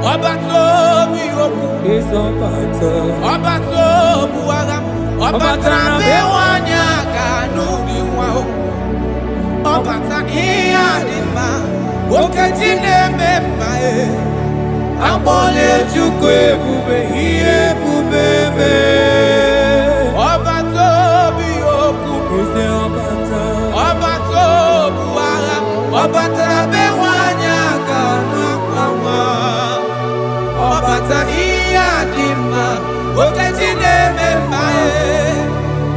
Obato biyoku is obato. Obato buagam Obatra bewanya kanu biwa Obatra iya dima Okejine memae Abole chukwe bube iye bubebe Obato biyoku Is obato. Obato buagam Obatra bewanya kanu Obata iya dima Okejine memae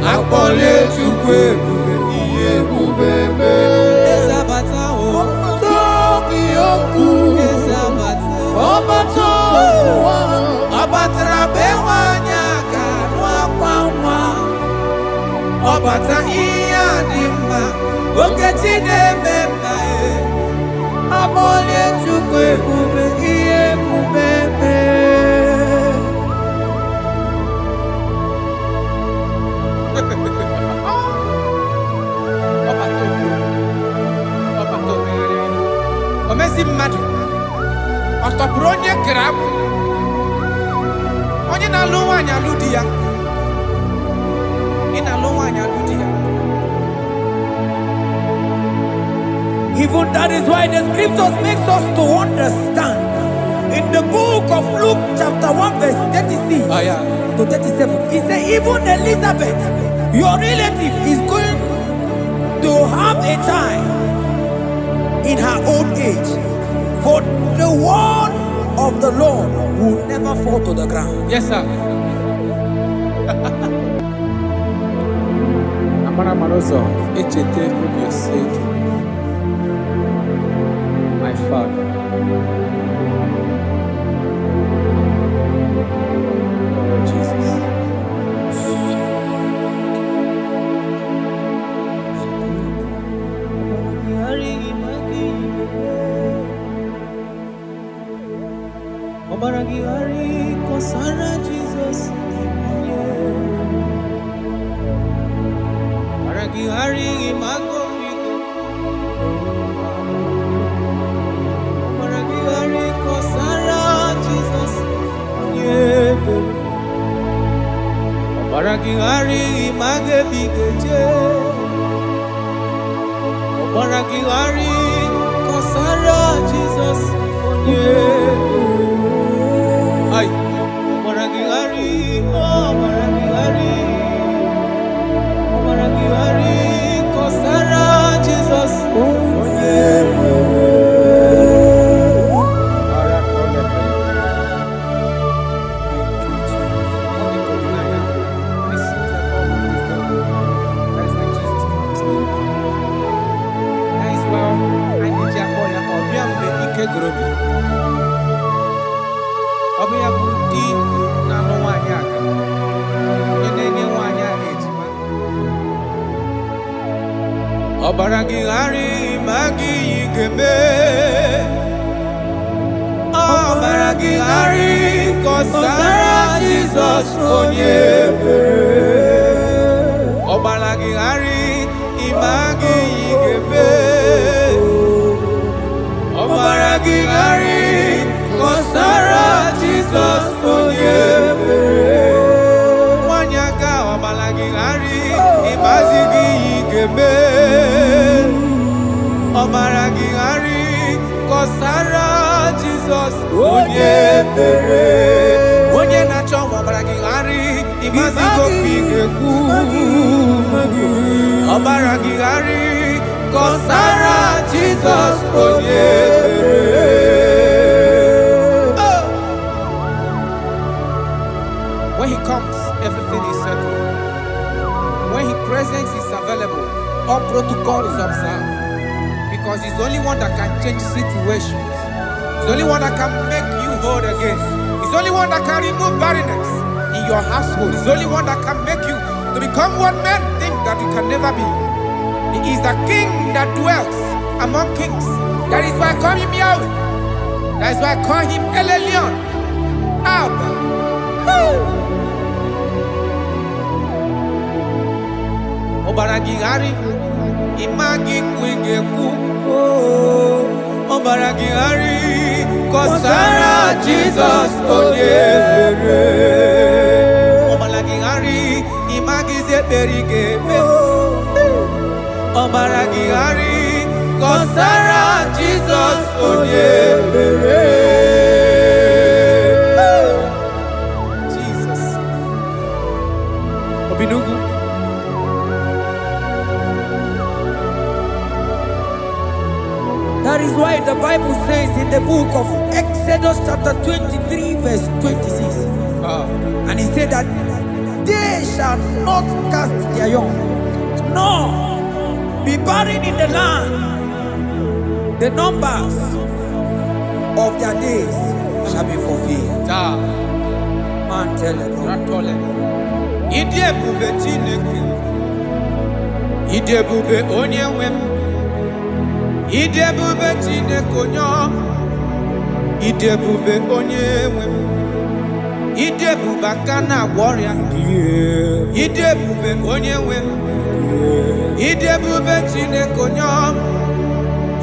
Akpole chukwe bube iye bubebe Ezabata o Tobi oku Ezabata Obato Obatra bewanya kanwa kwamwa Obata iya dima Okejine memae Akpole chukwe bube iye bubebe Omezi mmadu Otopuru onye grab Onye na-alụ nwaanyị alụ di ya Ị na-alụ nwaanyị alụ di ya Even that is why the scriptures makes us to understand. In the book of Luke chapter 1 verse 36 to 37, he said even Elizabeth, your relative, is going to have a child in her old age. For the word of the Lord will never fall to the ground. Yes, sir. Amara Marozo, Echete Rubio said, my Father. Oh, Jesus. Obaragihari kosara Jesus. Obaragihari imago migo. Obaragihari kosara Jesus. Obaragihari image bigeje. Obaragihari kosara Jesus. Ay, Obaragihari, Obaragihari, Obaragihari, Kosara Jesus. Obiya budi na no nwanyị aka. Onye na-enye nwanyị aka ejima. Obaragihari magi igeme. Obaragihari kosara Jesus onye ebere. Obaragihari imagi igeme. Obaragihari kosara Jesus onye ebere. Nwanyaka Obaragihari imazigi igeme. Obaragihari kosara Jesus onye ebere. Onye na-achọ Obaragihari imazigo igekwu. Obaragihari kosara Jesus onye ebere. When he comes, everything is settled. When his presence is available, all protocol is observed. Because he's the only one that can change situations. He's the only one that can make you whole again. He's the only one that can remove barrenness in your household. He's the only one that can make you to become what men think that you can never be. He is the king that dwells among kings. That is why I call him Yahweh. That is why I call him El Elyon. Abba. Obaragihari imagi kwingeku. Obaragihari kọsara Jesus onyebere. Ọmalagịgharị ịmagize berigebe. Ọmalagịgharị kọsara Jesus onyebere. Jesus. Obinugu. That is why the Bible says in the book of Exodus chapter 23 verse 26. And he said that they shall not cast their young, nor be barren in the land. The numbers of their days shall be fulfilled. Man tell them. Idebube Chineke. Idebube onyenwem. Idebube Chineke onyom. Idebube onyenwem. Idebube akana warrior. Idebube onyenwem. Idebube Chineke onyom.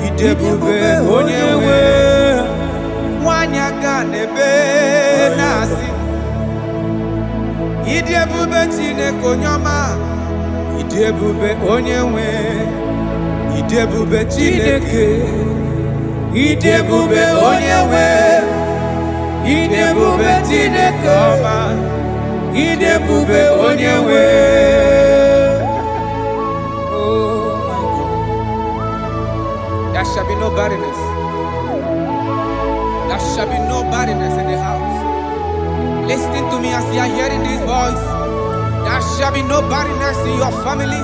Idebube onyenwem. Wanyaga nebe nasi. Idebube Chineke onyoma. Idebube onyenwem. Idebube Chineke. Idebube onyenwem. Idebube Chineke ọma. Idebube onyenwem. Oh my God. There shall be no barrenness. There shall be no barrenness in the house. Listen to me as you are hearing this voice. There shall be no barrenness in your family.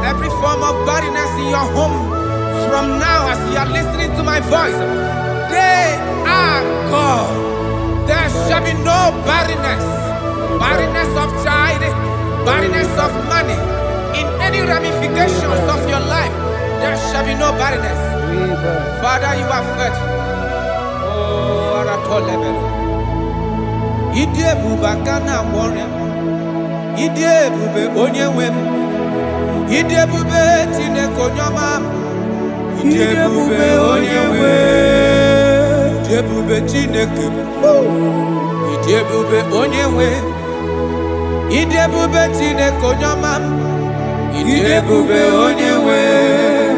Every form of barrenness in your home. From now as you are listening to my voice, they are gone. There shall be no barrenness. Barrenness of child, barrenness of money. In any ramifications of your life, there shall be no barrenness. Father, you are faithful. Oh, Aratolebele. Idebube akana warrior. Idebube onyenwem. Idebube Chineke onyoma. Idebube onyenwem. Idebube Chineke. Idebube onyenwem. Idebube Chineke onyoma. Idebube onyenwem.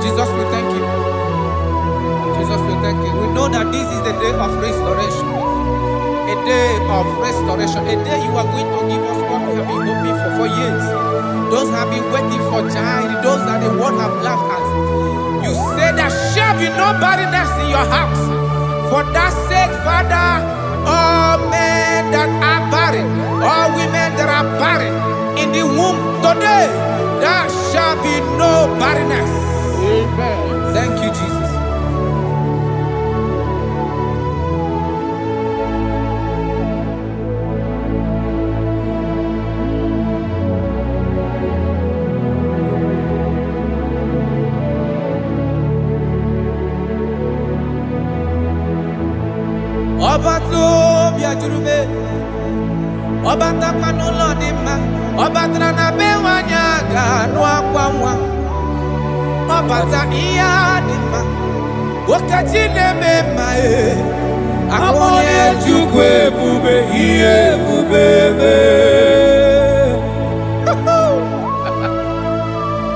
Jesus, we thank you. Jesus, we thank you. We know that this is the day of restoration. A day of restoration. A day you are going to give us what we have been hoping for years. Those have been waiting for child. Those that the world have laughed at. You say there shall be no barrenness in your house. For that sake, Father, all men that are barren, all women that are barren in the womb today, there shall be no barrenness. Amen. Thank you, Jesus. Ọba tó bí ajúrúmé, ọba tápánú lọ́ọ̀dì má, ọba tànà bẹ́ẹ̀ wá ní àgànú àpamọ́, ọba tá ìyá dì má, wákàtí lẹ́mẹ̀ má ẹ̀, àpọ̀lẹ̀ Chukwu ebube, ihe ebube mẹ́.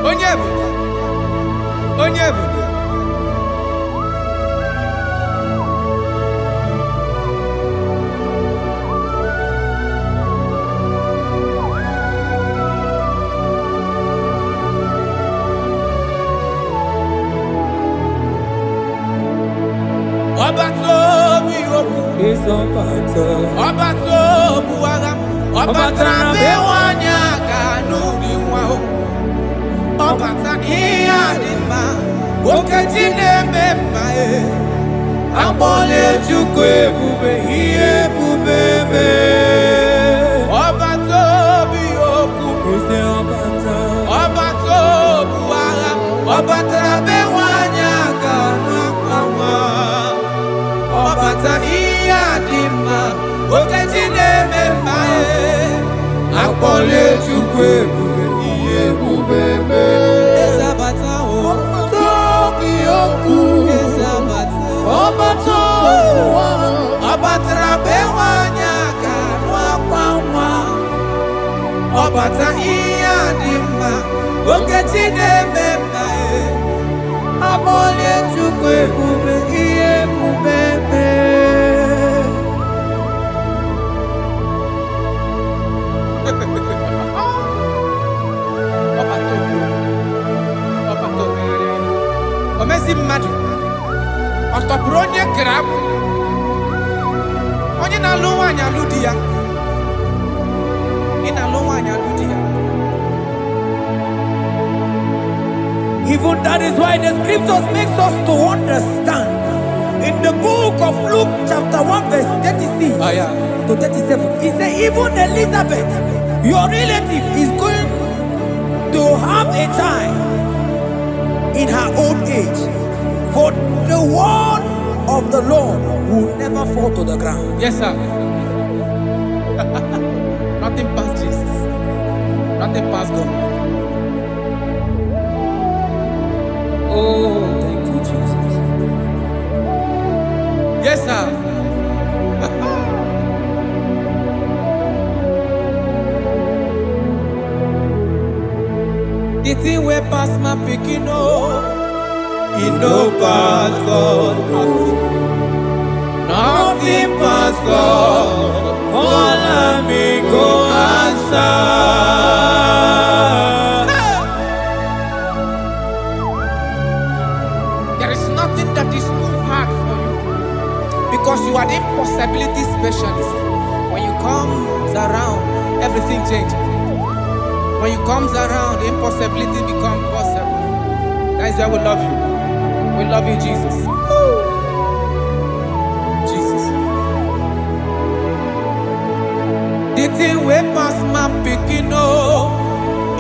Onye ebube, onye ebube. Ọba tó bí okú, ọba tó bu agha, ọba tara be wanya àgànú rí wọn o. Ọba ta ihe adị mma, okeji na-eme mma e. Akpọlẹ̀ Chukwu ebube, ihe ebube mee. Ọba tó bí okú, ọba tó bu agha, ọba tara be wanya àgànú àpamọ́. Ọba ta ihe adị mma, okeji na-eme mma e. Akpọlẹ̀ Chukwu ebube, ihe ebube mee. Ezabata o, tó bí okú. Obata iya dimma. Okechi na-ememma e. Amole Chukwu ebube ihe ebube mee. Omezi mmadụ ọ tọpụrụ onye kere abụ onye na-alụ nwaanyị alụ di ya ị na-alụ nwaanyị alụ di ya. Even that is why the scriptures makes us to understand in the book of Luke chapter 1 verse 36 to 37. He said even Elizabeth, your relative, is going to have a child in her old age. For the word of the Lord will never fall to the ground. Yes, sir. Nothing past Jesus. Nothing past God. Oh, thank you, Jesus. Yes, sir. The thing way pass my picking, it no pass God. Nothing pass God. All me go answer. There is nothing that is too hard for you because you are the impossibility specialist. When you come around, everything changes. When you come around, the impossibility becomes possible. That is why we love you. We love you, Jesus. Jesus. The thing way pass my picking,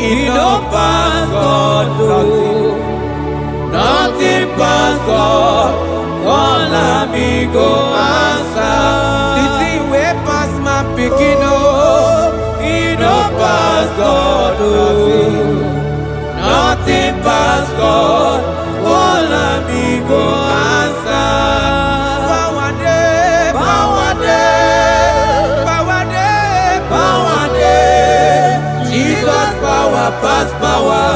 it no pass God. Nothing pass God. All amigo answer. The thing way pass my picking, it no pass God. Nothing pass God. All amigo answer. Power day, power day, power day, power day. Jesus power pass power.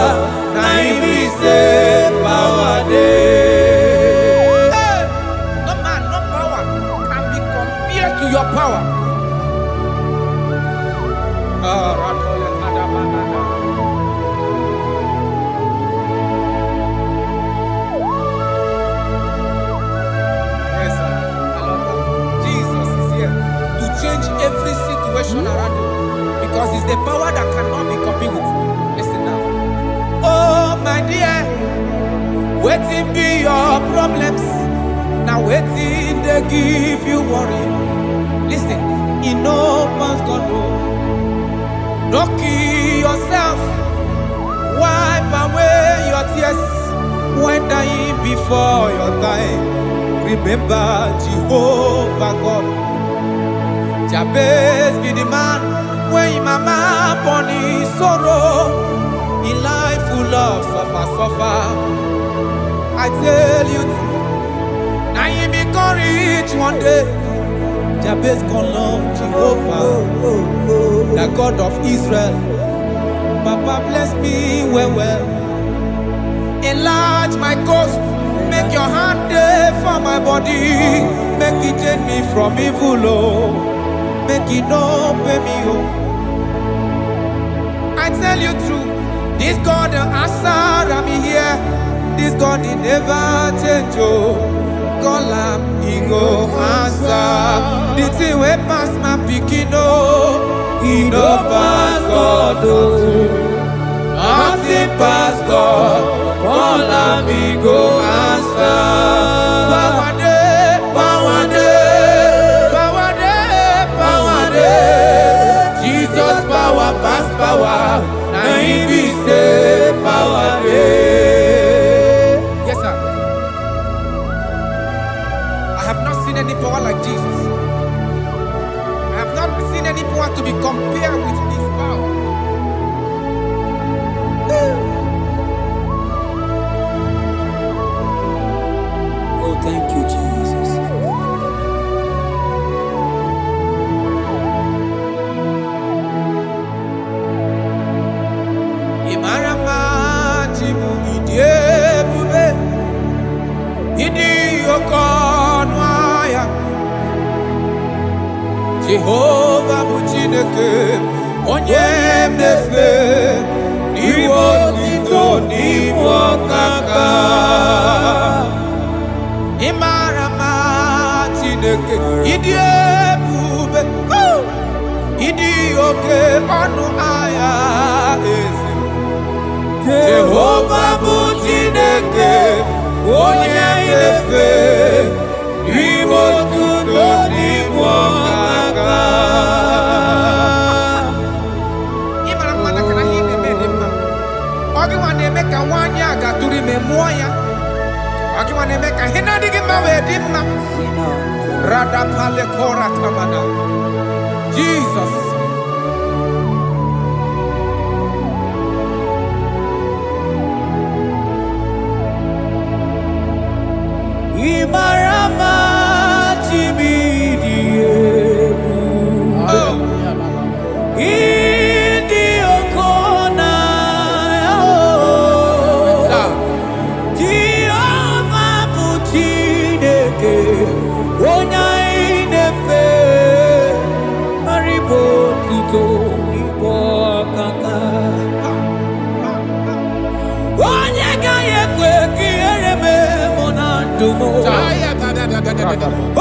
Now he say power day. Hey, no man, no power can be compared to your power. Yes, sir. I love that. Jesus is here to change every situation around you because it's the power that cannot be copied with. Listen now. Oh, my dear, waiting be your problems. Now waiting they give you worry. Listen, you know man's God know. Don't kill yourself. Wipe away your tears when dying before your time. Remember Jehovah God. Jabez be the man when his mama born his sorrow. In life full of suffer. I tell you, now you be courage one day. Jabez call on Jehovah, the God of Israel. Papa bless me well. Enlarge my coast. Make your hand there for my body. Make it change me from evil, oh. Make it no pay me, oh. I tell you true, this God the answer I'm here. This God he never change, oh. Call him, he go answer. The thing way pass my picking, oh. He no pass God, oh. Nothing pass God. Call him, he go answer. Power day, power day, power day, power day. Jesus power pass power. Now he be say power day. Yes, sir. I have not seen any power like Jesus. I have not seen any power to be compared with this power. Oh, thank you, Jesus. Idi okonwaya Jehovah Muchineke onye mnefe iwo tito n'imo kaka Imara ma Chineke idi ebube idi oke ọnụ aya eze Jehovah Muchineke onye mnefe iwo tito n'imo kaka Make a 1 year got to remember ya. You want to make a Henadic Mavedimna Rada Palekora Tamana. Jesus. Imarama Chibidie.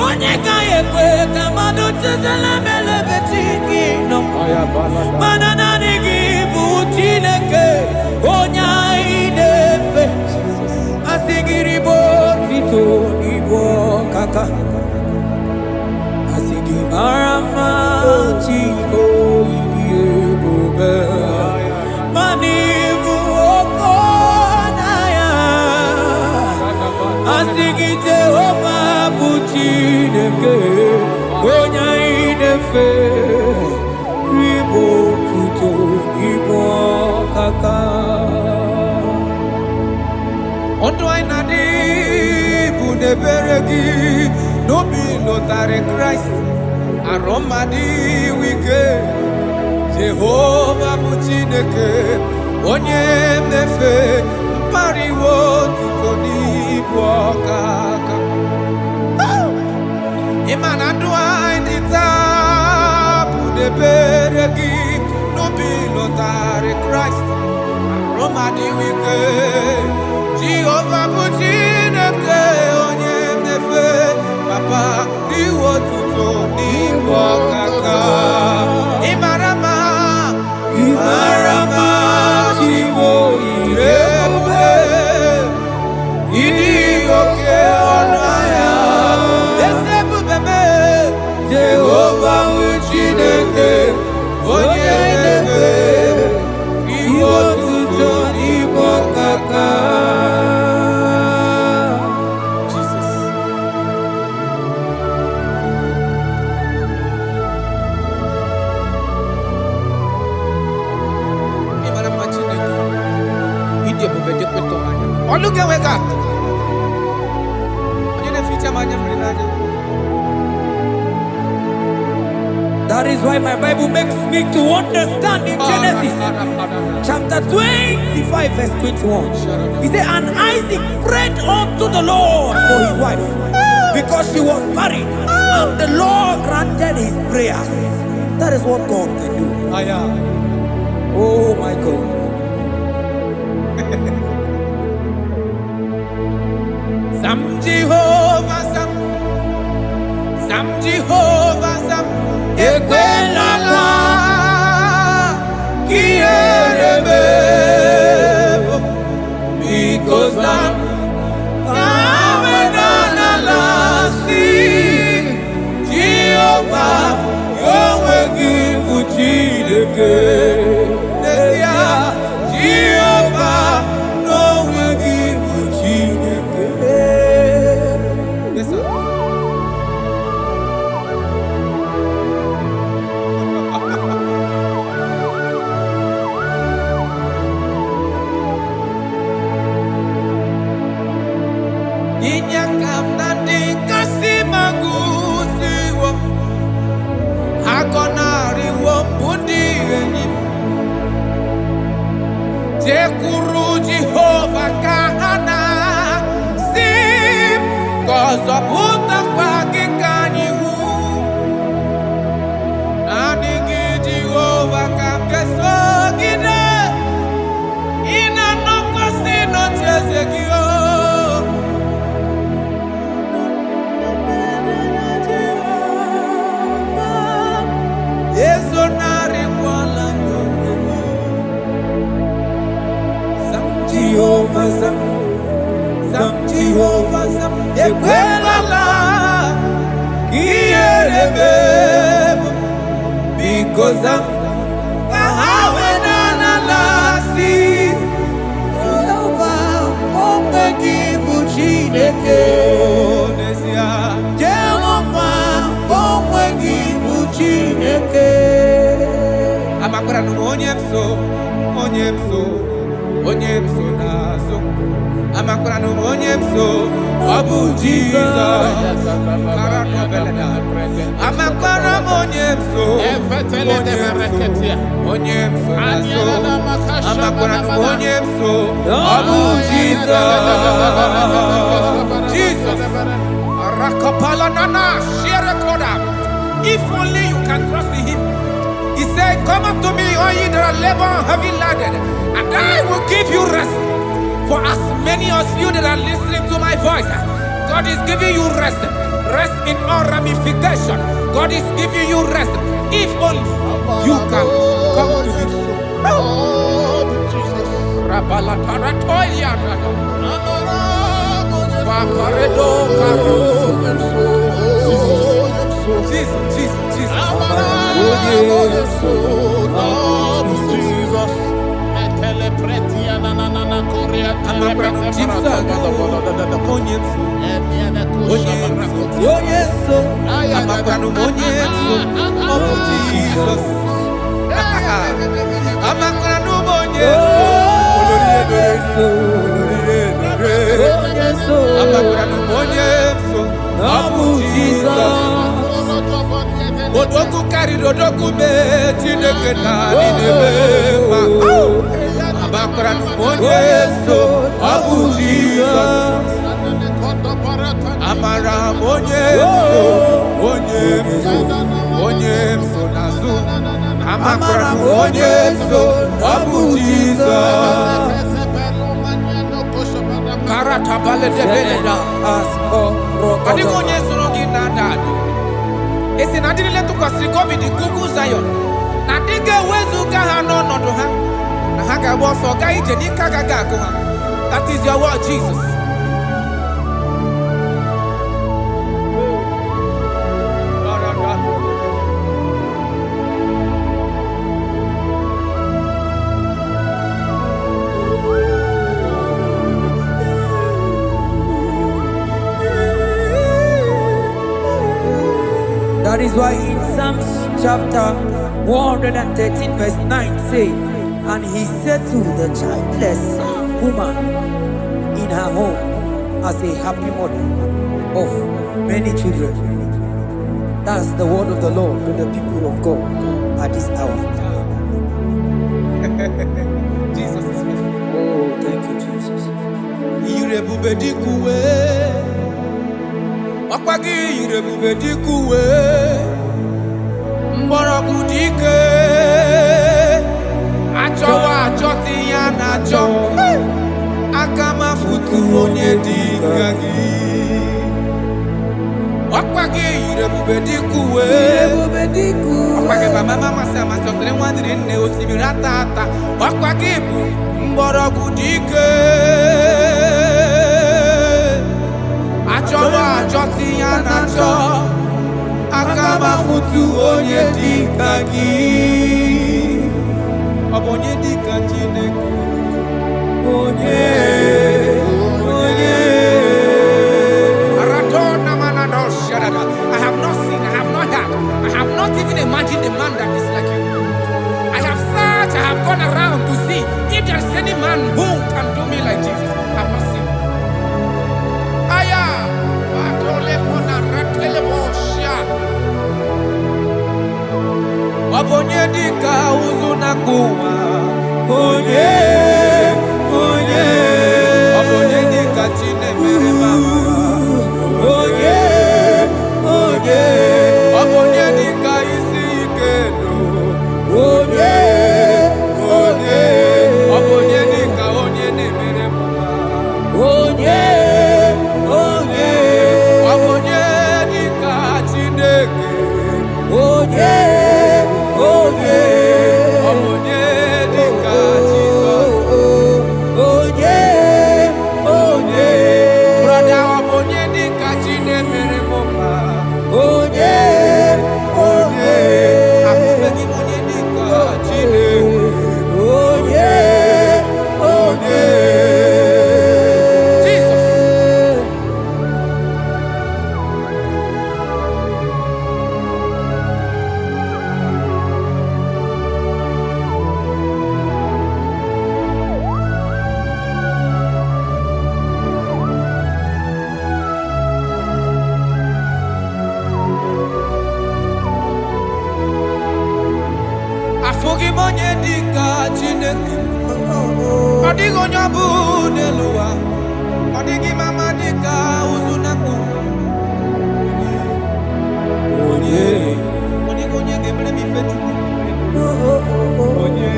Onye ka ekwe ka mmadụ tụtala melebetiki nọ mana naanị gị bụ Chineke onye anyị na-efe asị gị ribo tito n'igwe ọkaka asị gị mara mma Chigo ibi ebube mana ibu ọkọ na ya asị gị Jehova Chineke onye anyị na-efe ribo tuto igbo kaka Ọdụ anyị na-adị bụ n'ebere gị n'obi lọtara Kraịst arụ mmadụ wike Jehova bụ Chineke onye na-efe mpariwo tuto n'igbo kaka Imana duai ditabu de beregi no bilotare Christ Roma di wike Jehovah Puchineke onye nefe Papa diwo tuto ni wakaka Imarama Chivo irebe Idi oke onaya Jehovah Chineke onye nefe iwo tuto n'igbo kaka Jesus Imara mma Chineke ịdị ebube dị kpetọ anya ọlụ ga-enwe ka onye na-eficha m anya mmiri n'anya That is why my Bible makes me to understand in Genesis chapter 25 verse 21. He said, and Isaac prayed unto the Lord for his wife because she was barren, and the Lord granted his prayers. That is what God can do. Oh my God. Sam Jehovah Sam Ekwelala Kierebe because I'm Amenalasi Jehovah Yahweh Uchideke Nesia Jehovah Yahweh Uchideke Yes sir Cause of Buddha Pakikani who Nanigi Jehovah can get so gide in a no casino Chesegio. Yezonari Walango Sam Jehovah Sam Jehovah Sam Ekwelala Kierebe because I'm Kahawenana Lasi Jehovah Omegi Buchineke Jehovah Omegi Buchineke Amakura no onyemso nazo Amakura no onyemso Abu Jesus Amakura onyemso nazo Amakura no onyemso Abu Jesus Rakapala nana share koda. If only you can trust in him. He said, come up to me, all ye that are labor and heavy laden, and I will give you rest. For as many of you that are listening to my voice, God is giving you rest. Rest in all ramification. God is giving you rest. If only you can come to him. Oh, Jesus. Jesus. Odoku kari odoku me tineke na ninebema. Abakra numonye so Abu Jesus. Amara monye so nazu. Amara monye so Abu Jesus. Karata bale de beleda asko. Kadigonye so ngina dadu. Esi na dili letu kwa sikobi di kuku Zion. Na dige wezu gaha no nodo ha. Na haka woso ga ije ni kagaga ko ha. That is your word, Jesus. That is why in Psalms chapter 113 verse 9 say, and he settled the childless woman in her home as a happy mother of many children. That's the word of the Lord to the people of God at this hour. Jesus is faithful. Oh, thank you, Jesus. Akwagi irebube dikuwe mborogu dike achowa achoti ya na acho akama futu onye dika gi Akwagi irebube dikuwe Akwagi baba mama sama sosere nwadiri nne osimiri tata Akwagi bu mborogu dike Achowa achoti ya na acho akama futu onye dika gi Obonye dika Chineke onye Aratona manado shadada. I have not seen, I have not heard, I have not even imagined a man that is like you. I have searched, I have gone around to see if there is any man who can do me like Jesus. I have not seen. Aya, atole kona ratele bosha. Obonye dika uzuna kuwa. Onye Obonye dika chine mere mama. onye dịka Chineke. Ọ dịghị onye ọ bụ n'elu ụwa. Ọ dịghị mama dịka ụzụ na mkpu. Onye ga-emere m ife Chukwu. Onye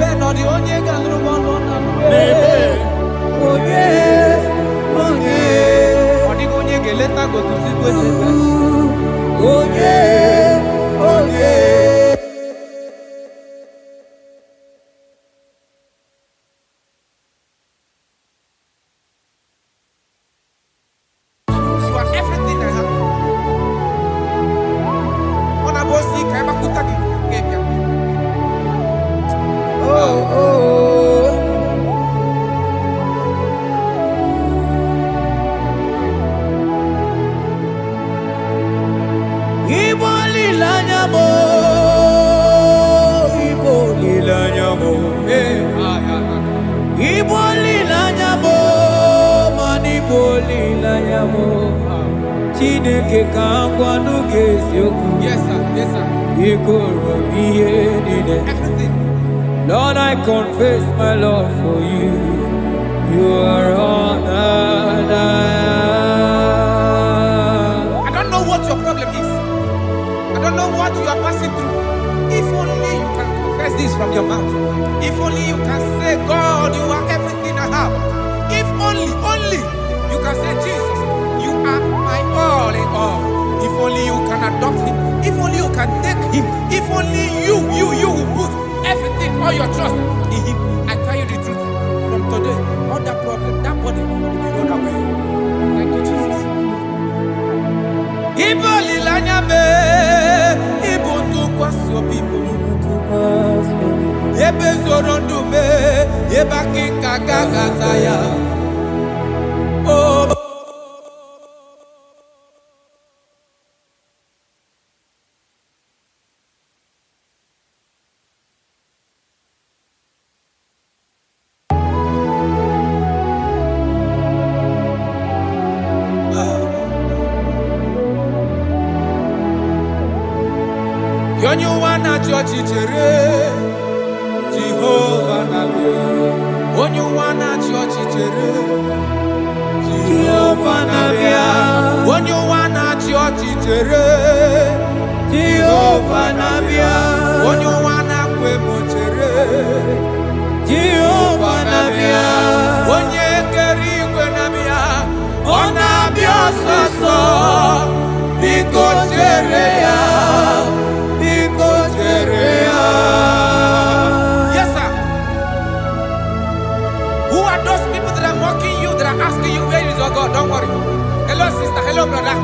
bẹ́ẹ̀ nọ dị onye ga-alụrụ m ọlụ na onye ọ dịghị onye ga-eleta gotuzi kwecheta onye you are everything I have. Ọ na-abụ ozi ka ịgbakọta gị ga-ebịa. Chineke ka ngwa n'oge eziokwu. Yes sir, yes sir. Ikoro ihe niile. Everything. Lord, I confess my love for you. You are all that I am. I don't know what your problem is. I don't know what you are passing through. If only you can confess this from your mouth. If only you can say, God, you are everything I have. If only you can say, Jesus, you are my all in all. If only you can adopt him. If only you can take him. If only you will put everything, all your trust in him. I tell you the truth. From today, all that problem, that body will be rolled away. Thank you, Jesus. Ibo lilanya me, ibo tukwaso bibo. Ebe zorondu me, eba kikagagazaya. Oh. Onye wana chọọchị chere Jehova na-abịa. Onye wana chọọchị chere Jehova na-abịa. Onye wana chọọchị chere Jehova na-abịa. Onye wana kwe mo chere Jehova na-abịa. Onye kere igwe na-abịa. Ọ na-abịa ọsọsọ. Biko chere ya. Yes, sir. Who are those people that are mocking you, that are asking you, where is your God? Don't worry. Hello, sister. Hello, brother.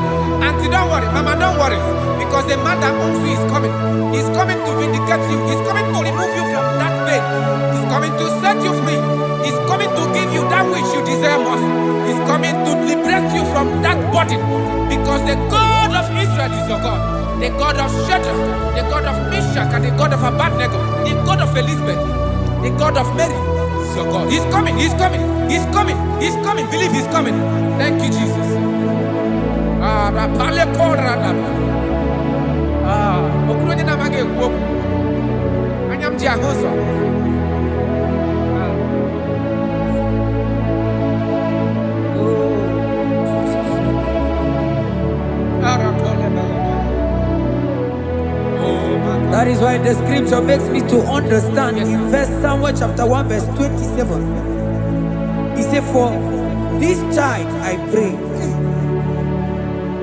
Auntie, don't worry. Mama, don't worry. Because the man that owns you is coming. He's coming to vindicate you. He's coming to remove you from that pain. He's coming to set you free. He's coming to give you that which you desire most. He's coming to liberate you from that burden. Because the God of Israel is your God. The God of Shadrach, the God of Meshach, and the God of Abednego, the God of Elizabeth, the God of Mary is your God. He's coming, he's coming, he's coming, he's coming. Believe he's coming. Thank you, Jesus. That is why the scripture makes me to understand. Yes, in 1 Samuel chapter 1 verse 27. He said, for this child I prayed,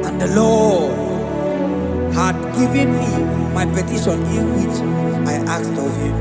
and the Lord had given me my petition in which I asked of him.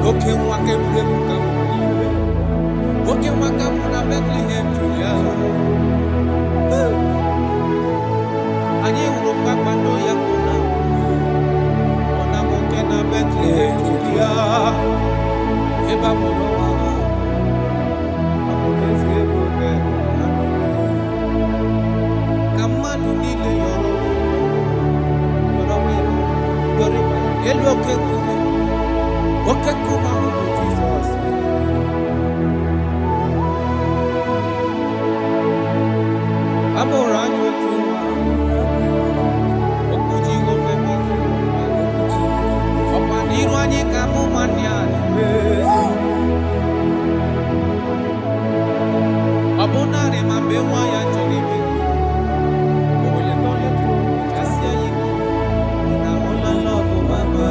Okay, one can come. Okay, one can put a Bethlehem to you. And you will back my no yakuna. On a monkey, Bethlehem to you. Eba Moroa. Come on, you need your okay, come on, Jesus. I'm around you too. Okuji go femi. Opa niru anyi kamu mania. Abona re mambe wa ya choribe. Oye tole tu asia yi. Na hola love mama.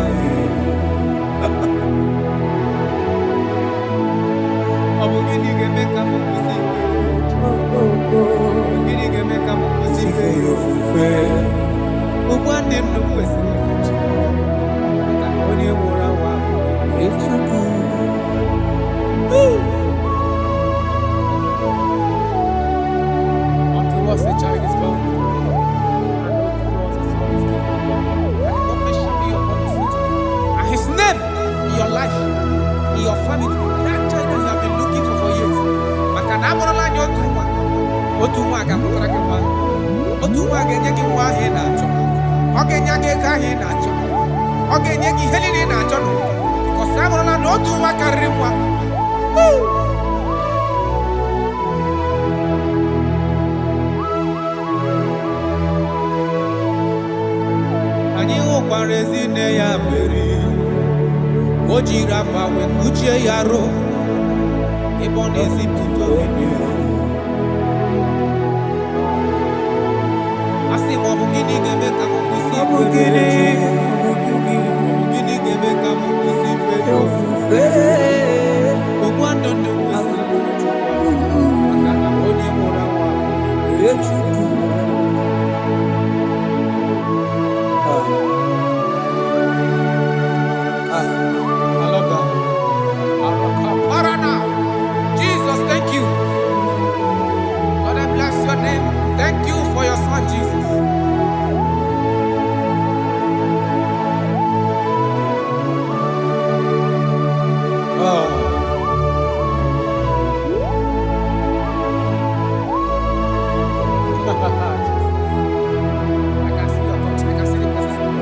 Abugini ge meka mu kusi. Abugini ge meka mu kusi fe yo fufe. Ubwane no kwesi. Akoni mura wa. Echuku. Unto us a child is born. And unto us a son is given. And the government shall be upon his feet. And his name in your life, in your family, that child that you have been looking for years. Makanamorola nyotumwa. Otumwa akamukarakema. Otumwa genyeki wahe na cho. Ogenyake kahe na cho. Ogenyeki helini na cho. Because Samorola no otumwa karimwa. Anyi okwarezi ne ya beri. Ojira pawe kuche yaro. Ebonezi puto bibi. Asi mobugini gebe kamukusi. Mobugini gebe kamukusi fe. Ogwando ndo wesi. Akana oni mora wa. Echuku. I love that. Jesus, thank you. Lord, I bless your name. Thank you for your son, Jesus. I can see your touch. I can see the presence of God.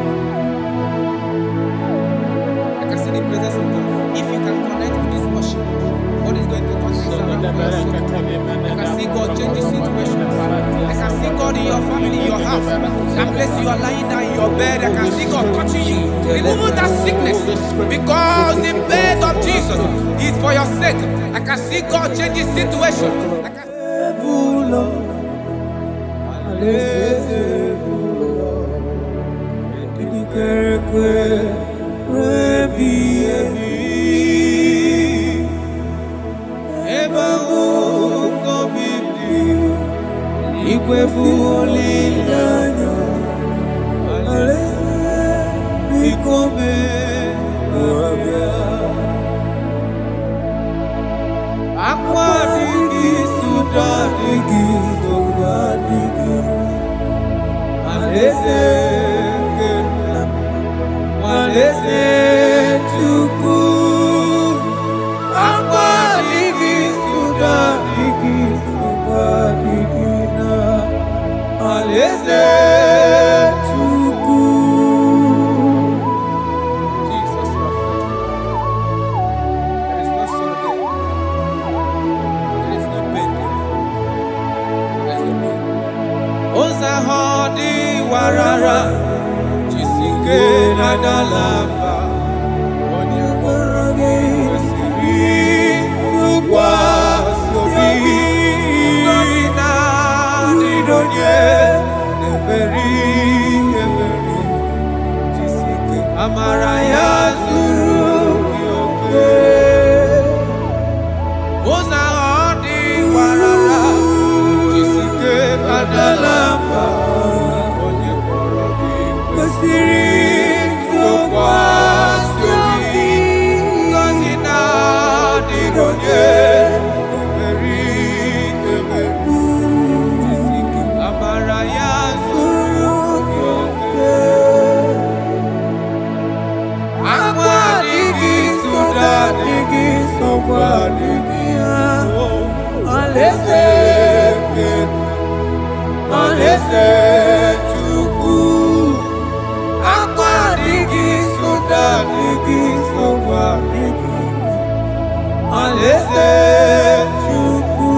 I can see the presence of God. If you can connect with this worship, God is going to touch this around for your soul. I can see God change the situation. I can see God in your family, in your house. That place you are lying down in your bed, I can see God touching you, removing that sickness. Because the bed of Jesus is for your sake. I can see God change the situation. I can Alaeze Chukwu akwa adịghị soda adịghị nsogbu adịghị Alaeze Chukwu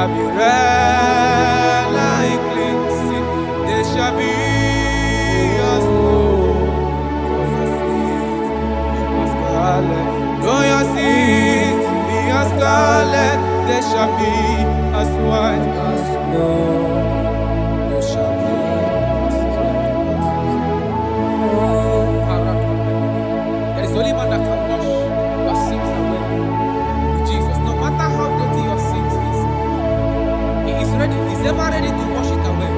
shall be red like cleansing. They shall be as snow. Though your sins be as scarlet, they shall be as white as snow. They shall be as white as snow. There is only one that can wash your sins away. Jesus, no matter how dirty your sins is, He is ready. He's ever ready to wash it away.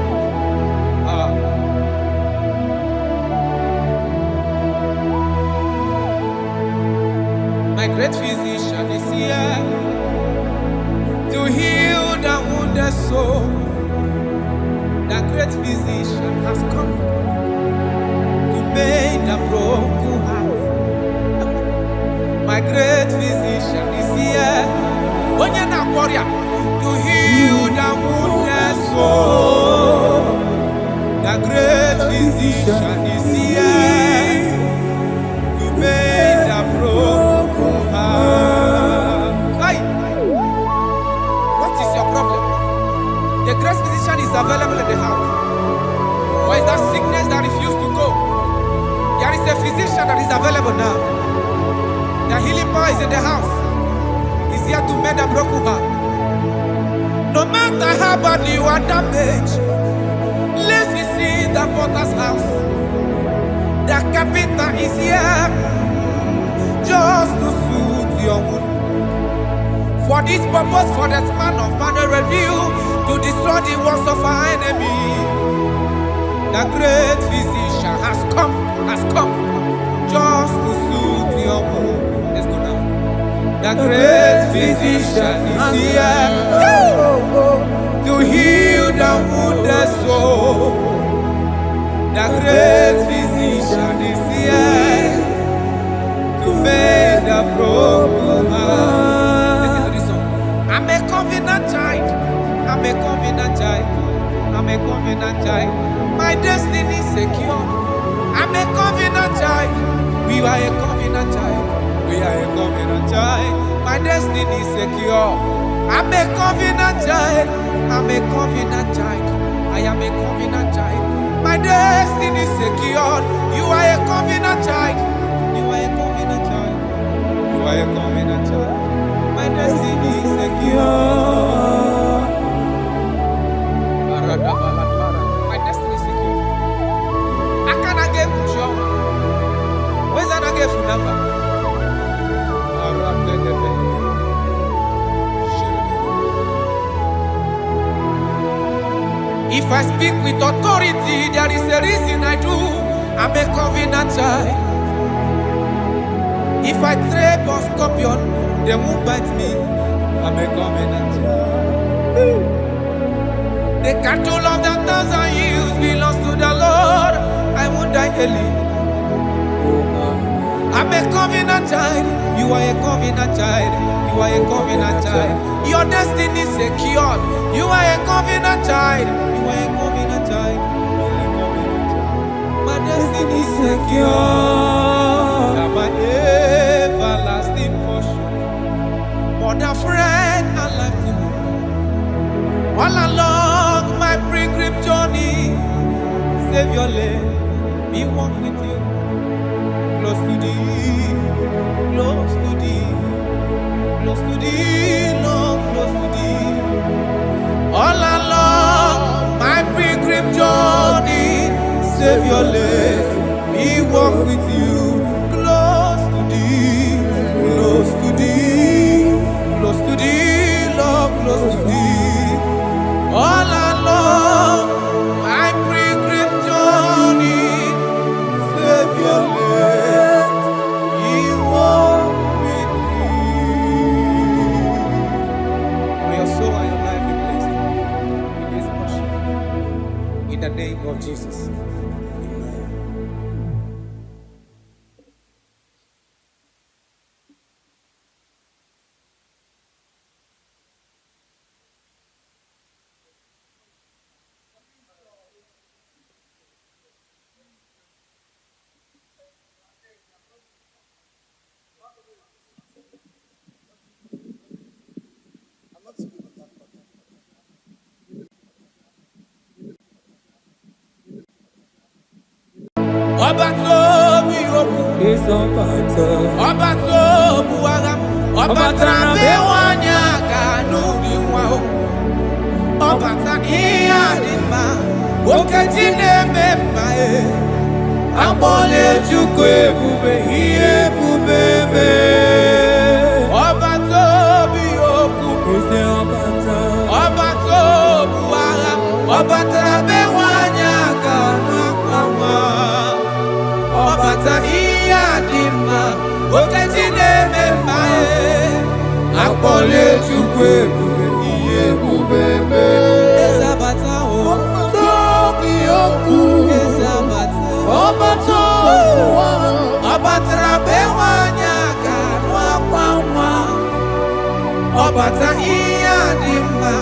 My great physician is here to heal the wounded soul. The great physician has come to mend the broken heart. My great physician is here, to heal the wounded soul. The great physician is here to mend the broken heart. Hey, what is your problem? The great physician is available in the house. Or is that sickness that refused to go? There is a physician that is available now. The healing power is in the house. He's here to mend a broken heart. No matter how badly you are damaged, let's visit the potter's house. The carpenter is here just to soothe your wound. For this purpose, for the man of man review to destroy the works of our enemy. The great physician has come just to soothe your wound. Let's go now. The great physician is here to heal the wounded soul. The great physician is here to mend the broken heart. Listen to this song. I'm a covenant child. I'm a covenant child. I'm a covenant child. My destiny is secure. I'm a covenant child. We are a covenant child. We are a covenant child. My destiny is secure. I'm a covenant child. I'm a covenant child. I am a covenant child. My destiny is secured. You are a covenant child. You are a covenant child. You are a covenant child. My destiny is secure. My destiny is secure. I cannot get sure. Where's that I get from number? If I speak with authority, there is a reason I do. I'm a covenant child. If I trap or scorpion, they won't bite me. I'm a covenant child. The cattle of the 1,000 years belongs to the Lord. I won't die early. I'm a covenant child. You are a covenant child. You are a covenant child. Your destiny is secured. You are a covenant child. You are a covenant child. You are a covenant child. My destiny is secure. I'm my everlasting portion. More than friend and life to me. All along my pilgrim journey, Savior, let me walk with you. Close to thee, close to thee, close to thee, Lord, close to thee. All along my pilgrim journey, Savior, let me walk with you. Close to thee, close to thee, close to thee, Lord, close to thee. All along my pilgrim journey, Savior, let me walk with you. May your soul and your life be blessed in this worship. In the name of Jesus. Obatobi oku. Is Obata. Obatobu agam. Obatra bewanya kanuri wao. Obata iya dima. Okejine memae. Abole chukwe bube iye bubebe. Obatobi oku. Is Obata. Obatobu agam. Obatra bewanya kanuri. Obata iya dima. Okejine memae. Abole chukwe bube iye bubebe. Ezabata o. Tobi oku. Ezabata. Obato. Obatra bewanya kanwa kwamwa. Obata iya dima.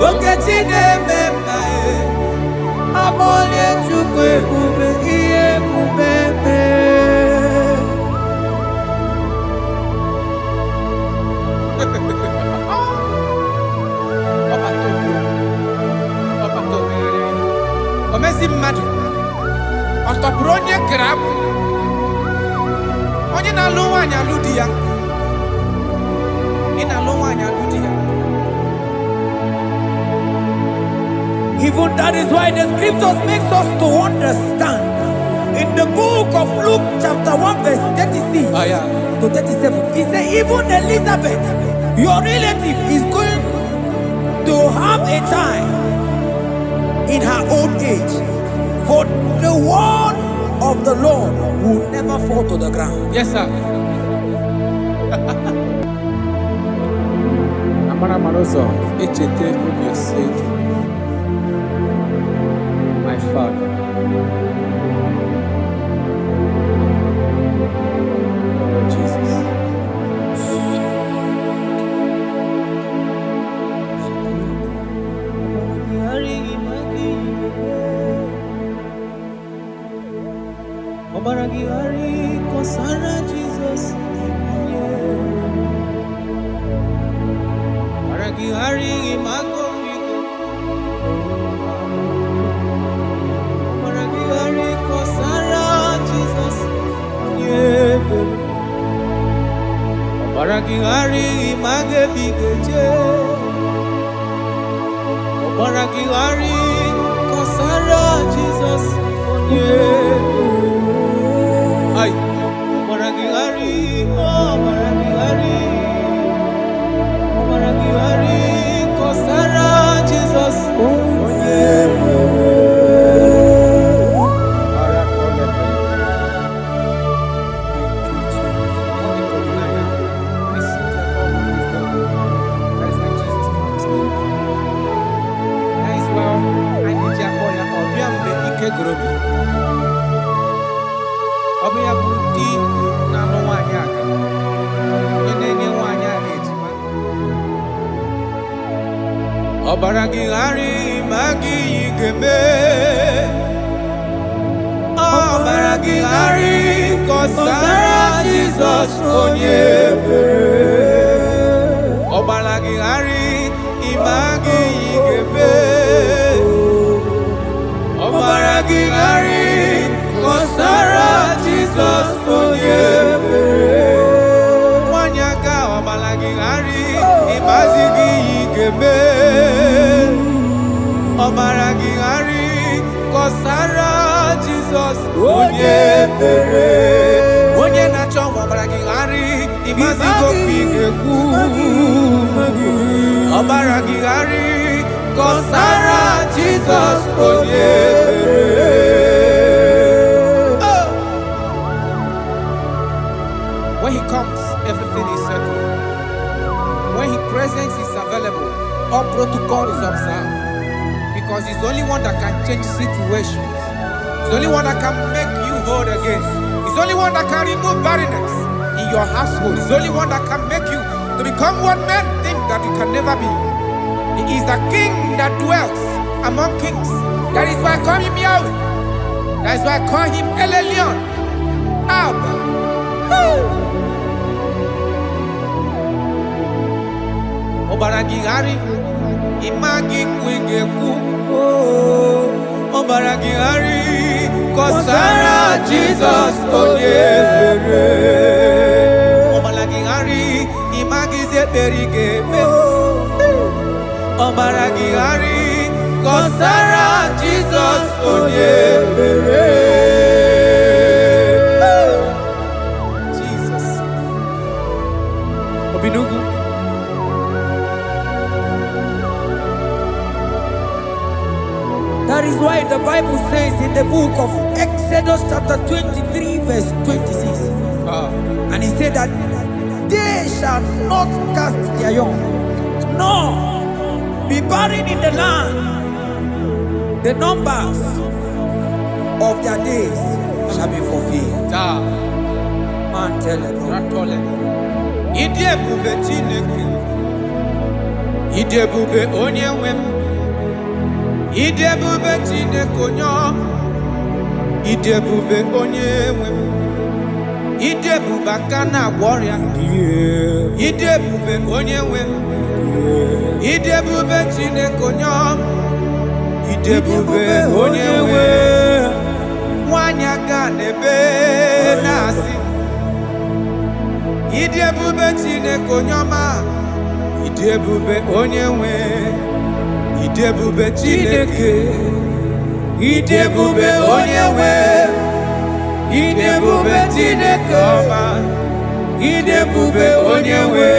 Okejine memae. Abole chukwe bube iye bubebe. Omezi mmadu ọtọpụrụ onye kere abụ onye na-alụ nwaanyị alụ di ya ị na-alụ nwaanyị alụ di ya. Even that is why the scriptures makes us to understand in the book of Luke chapter 1 verse 36 to 37. It says even Elizabeth, your relative, is going to have a child in her old age. For the word of the Lord will never fall to the ground. Yes, sir. Amara Marozo, Echete Ubiosek, my father. Oh, Jesus. Obaragihari kosara Jesus. Obaragihari imago migo. Obaragihari kosara Jesus. Obaragihari image bigeje. Obaragihari kosara Jesus. Ay, Obaragihari, Obaragihari, Obaragihari, kosara Jesus. Obaragihari magi igeme. Obaragihari kosara Jesus onyebe. Obaragihari imagi igeme. Obaragihari kosara Jesus onyebe. Wanyaga obaragihari imazigi igeme. Obaragihari kosara Jesus onyebere. Onye na-achọ Obaragihari imazigo kwigeku. Obaragihari kosara Jesus onyebere. When he comes, everything is settled. When his presence is available, all protocol is observed. Because he's the only one that can change situations. He's the only one that can make you whole again. He's the only one that can remove barrenness in your household. He's the only one that can make you to become what men think that you can never be. He is the king that dwells among kings. That is why I call him Yahweh. That is why I call him El Elyon. Abba. Obaragihari imagi kwigeku. Obaragihari Kosara Jesus Onyebere. Omalagihari imagize berige. Omalagihari Kosara Jesus Onyebere. Jesus. Obinugu. That is why the Bible says in the book of Exodus chapter 23 verse 26. And he said that they shall not cast their young, nor be barren in the land. The numbers of their days shall be fulfilled. Man tell it. Idebube Chineke. Idebube Onyenwem. Idebube Chineke Onyom. Idebube Onyenwem. Idebube Akana Warrior. Idebube Onyenwem. Idebube Chineke Onyom. Idebube Onyenwem. Wanyaga nebe nasi. Idebube Chineke Onyoma. Idebube Onyenwem. Idebube Chineke. Idebube Onyenwem. Idebube Chineke Oma. Idebube Onyenwem.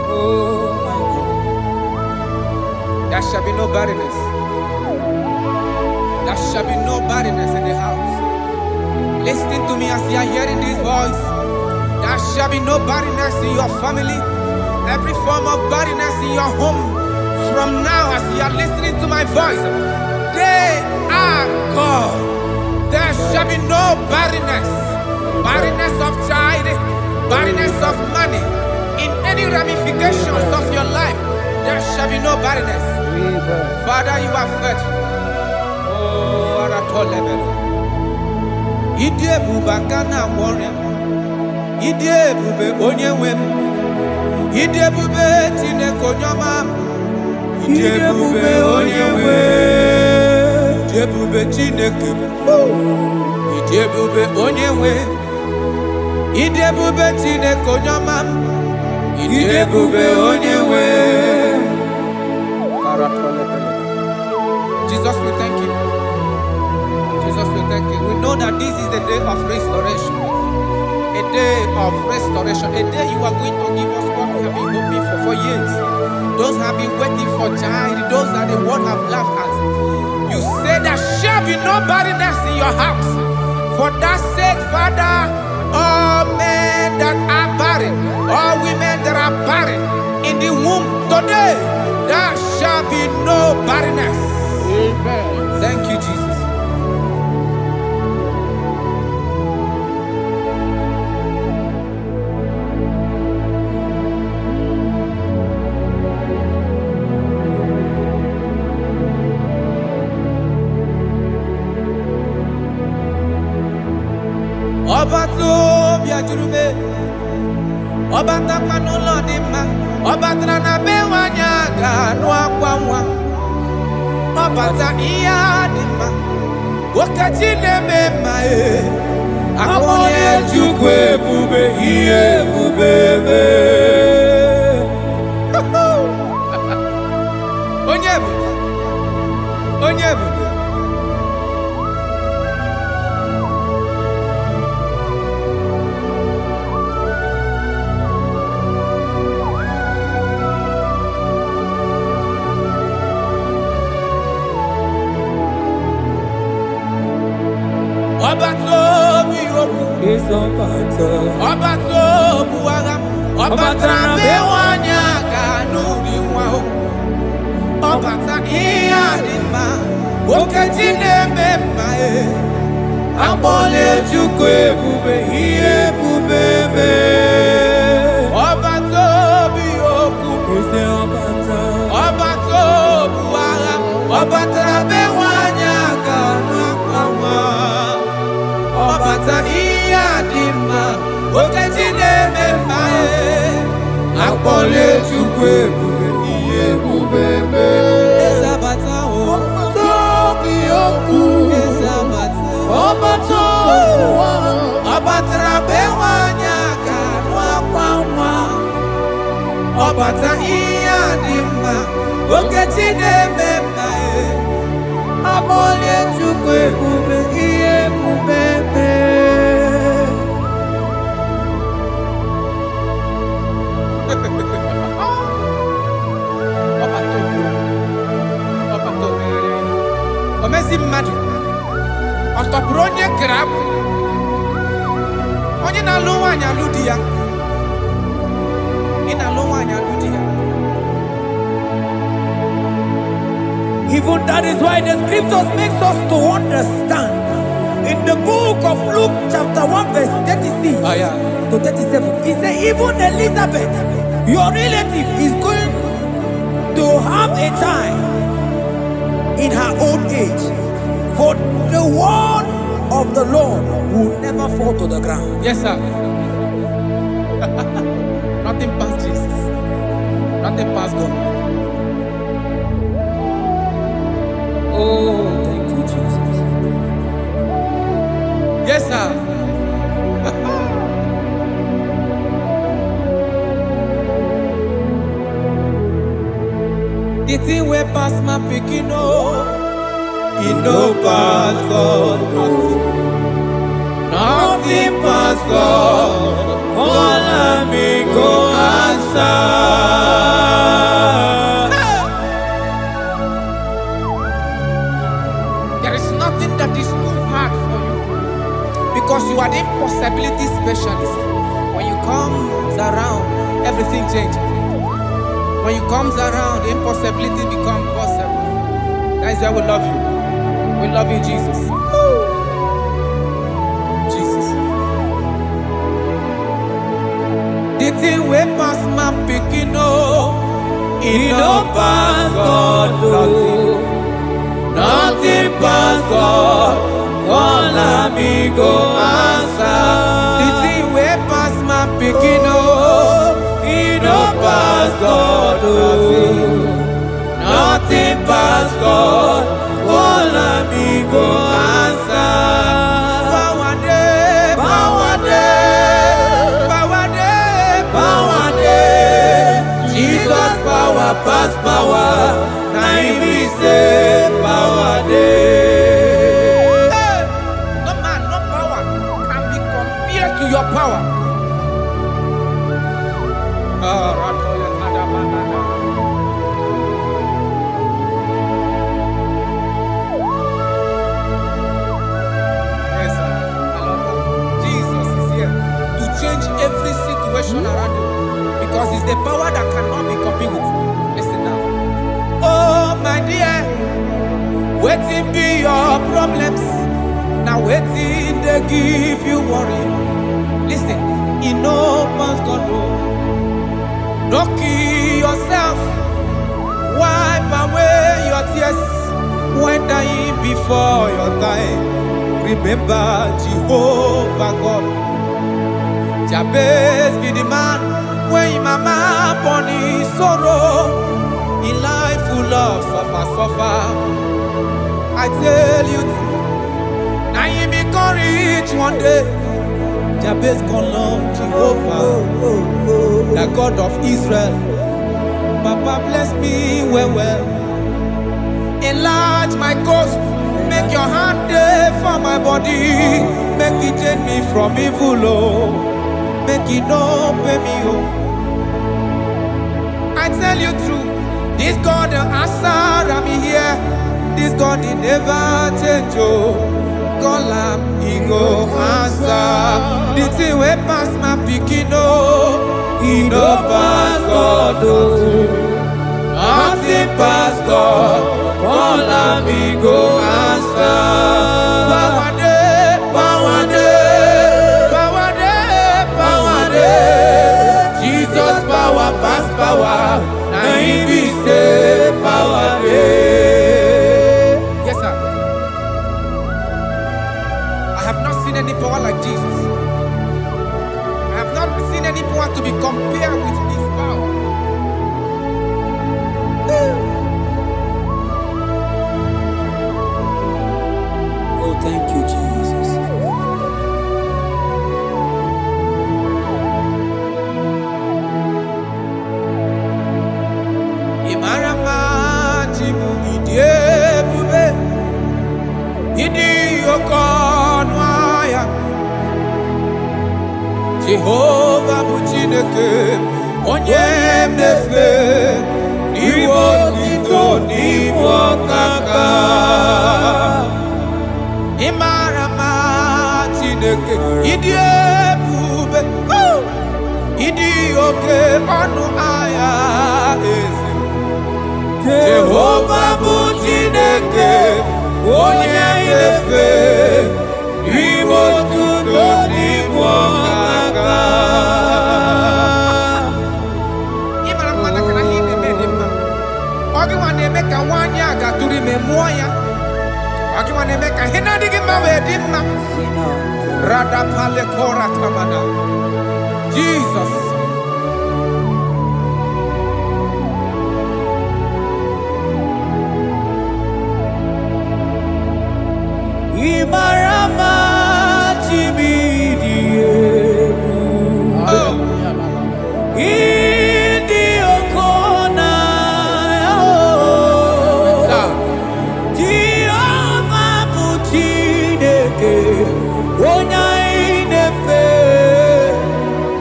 Oh my God. There shall be no barrenness. There shall be no barrenness in the house. Listen to me as you are hearing this voice. There shall be no barrenness in your family. Every form of barrenness in your home. From now as you are listening to my voice, they are gone. There shall be no barrenness. Barrenness of child, barrenness of money. In any ramifications of your life, there shall be no barrenness. Father, you are faithful. Oh, Aratolebele. Idebube Akana Warrior. Idebube Onyenwem. Idebube Chineke Onyoma. Idebube Onyenwem. Idebube Chineke. Idebube Onyenwem. Idebube Chineke Onyoma. Idebube Onyenwem. Jesus, we thank you. Jesus, we thank you. We know that this is the day of restoration. A day of restoration. A day you are going to give us what we have been hoping for years. Those have been waiting for child. Those that the world have laughed at. You say there shall be no barrenness in your house. For that sake, Father, all men that are barren, all women that are barren in the womb today, there shall be no barrenness. Amen. Thank you, Jesus. Obato biajurube, obata panulo dima, obatra na bewanya ganwa kwamwa, obata iya dima, wakachine memae, akone chukwe bube iye bubebe. Onyebu, onyebu. Obato buaga, obatra bewanya kanuri wao, obata iya dima, okajine memae, abole chukwe bube iye bubebe. Obato bioku, obato buaga, obatra bewanya kanwa. Obata iya dima, okajine memae, akpole chukwe bube iye bubebe. Ezabata o, tobi oku, Mata iya dima, oketi de mema e. Abole chukwe kube iye kubebe. Omezi mmadu, ọtọpụrụ onye kere abụ, onye na-alụ nwaanyị alụ di ya, ị na-alụ nwaanyị alụ di ya. Even that is why the scriptures makes us to understand. In the book of Luke chapter 1 verse 36 to 37, it says even Elizabeth, your relative, is going to have a child in her old age. For the word of the Lord will never fall to the ground. Yes, sir. Nothing past Jesus. Nothing past God. Oh, thank you, Jesus. Yes, sir. The thing way past my picking up. It no pass God, nothing pass God. All me go answer. There is nothing that is too hard for you, because you are the impossibility specialist. When you comes around, everything changes. When you comes around, the impossibility becomes possible. That is why we love you. We love you, Jesus. Jesus. The thing we pass my picking up, it no pass God. Nothing pass God. All me go answer. The thing we pass my picking up, it no pass God. Nothing pass God. All me go answer. Power day, power day, power day, power day. Jesus power pass power. Now we say power day. Hey, no man, no power can be compared to your power. Every situation around you, because it's the power that cannot be copied with. Listen now. Oh my dear, waiting be your problems. Now waiting they give you worry. Listen, in no man's God no. Don't kill yourself. Wipe away your tears when dying before your time. Remember Jehovah God. Jabez be the man when mama born his sorrow. In life full of suffer. I tell you, now you become rich one day. Jabez call on Jehovah, the God of Israel. Papa bless me well. Enlarge my coast. Make your hand there for my body. Make it change me from evil. Oh. Make it no pay me oh. I tell you true, this God the answer I'm here. This God he never change oh. Call him, he go answer. The thing way pass my picking oh. He no pass God oh. Nothing pass God. Call him, he go answer. Power day, power day. Jesus power pass power. Now he be say power day. Yes sir. I have not seen any power like Jesus. I have not seen any power to be compared with his power. Oh, thank you, Jesus. Idi okonwaya Jehovah Buchineke onye mnefe iwo tito niwo kaka Imarama Chineke idi ebube idi oke ọnụ aya eze Jehovah Buchineke onye mnefe iwo tito niwo kaka Imarama na kana hime medema Ogi wane meka wanya gaturi memoya Ogi wane meka hina digi mawe dimma Rada pale kora tamana Jesus Imarama Chimidiyebu Idi Okona Jehovah Buchineke Onya Inefe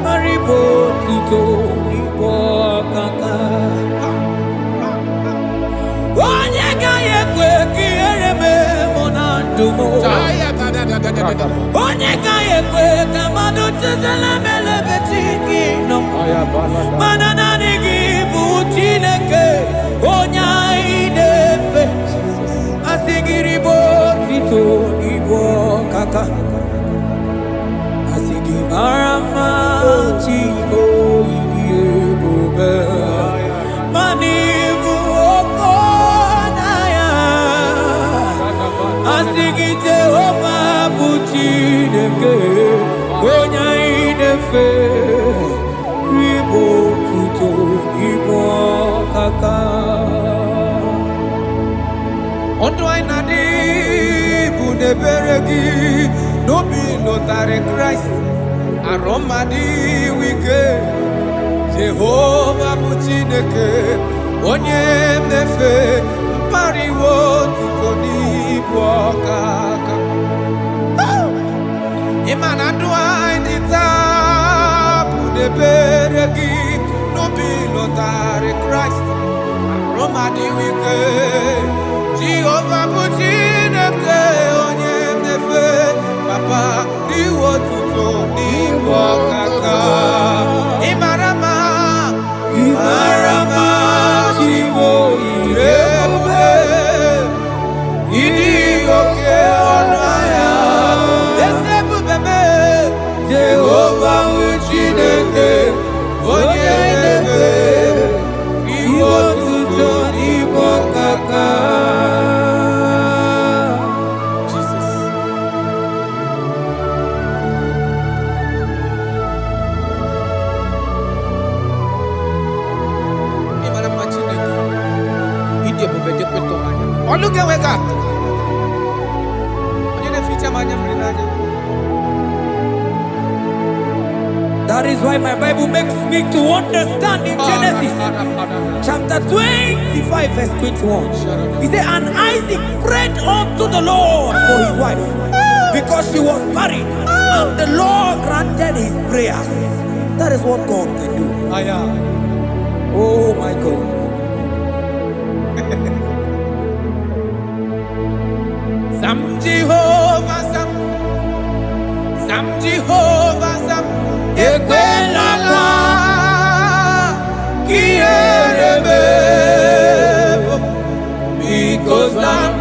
Maribo Tito Nibo Kaka Onya Gaye Kweki Ereme Monandumo Onye kaye kwe kamado tezela mele betiki no Manana nigi Buchineke Onya idefe Asigiri bo tito ibo kaka Asigi marama chibo iye Manibu okonaya Asigi Jehovah Buchineke Onya inefe Ribo tuto ibo kaka Ondo ainadi buneberegi Nobi notare Christ Aromadi wike Jehovah Buchineke Onye mnefe Pariwo tuto nibo kaka Imana duai nita buneberegi Nobi notare Christ Aroma diwike Jehovah Buchineke onye mnefe Papa diwo tuto niwo kaka Imarama Chiwo irebube Idi oke onaya Esebubeme Jehovah Buchineke onye mnefe Iwo tuto niwo kaka Jesus Imarama Chineke Idi ebubede kweto manya Oluge wega Onye ne ficha manya mrinaja That is why my Bible makes me to understand in Genesis chapter 25 verse 21. He said, and Isaac prayed unto the Lord for his wife because she was barren, and the Lord granted his prayers. That is what God can do. Oh my God. Sam Jehovah Sam Jehovah Sam Ekwelala Kierebe because I'm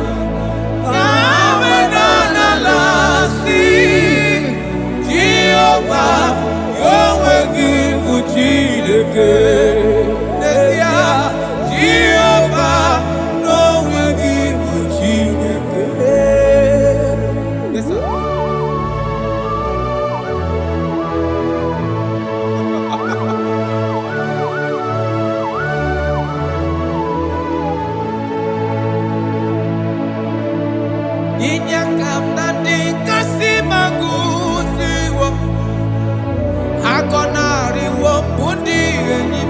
Jehovah Yahweh Buchineke Jehovah Yahweh Buchineke. Yes, sir. Inyakam nandi kasi magusiwo Agonari wo bundi enyi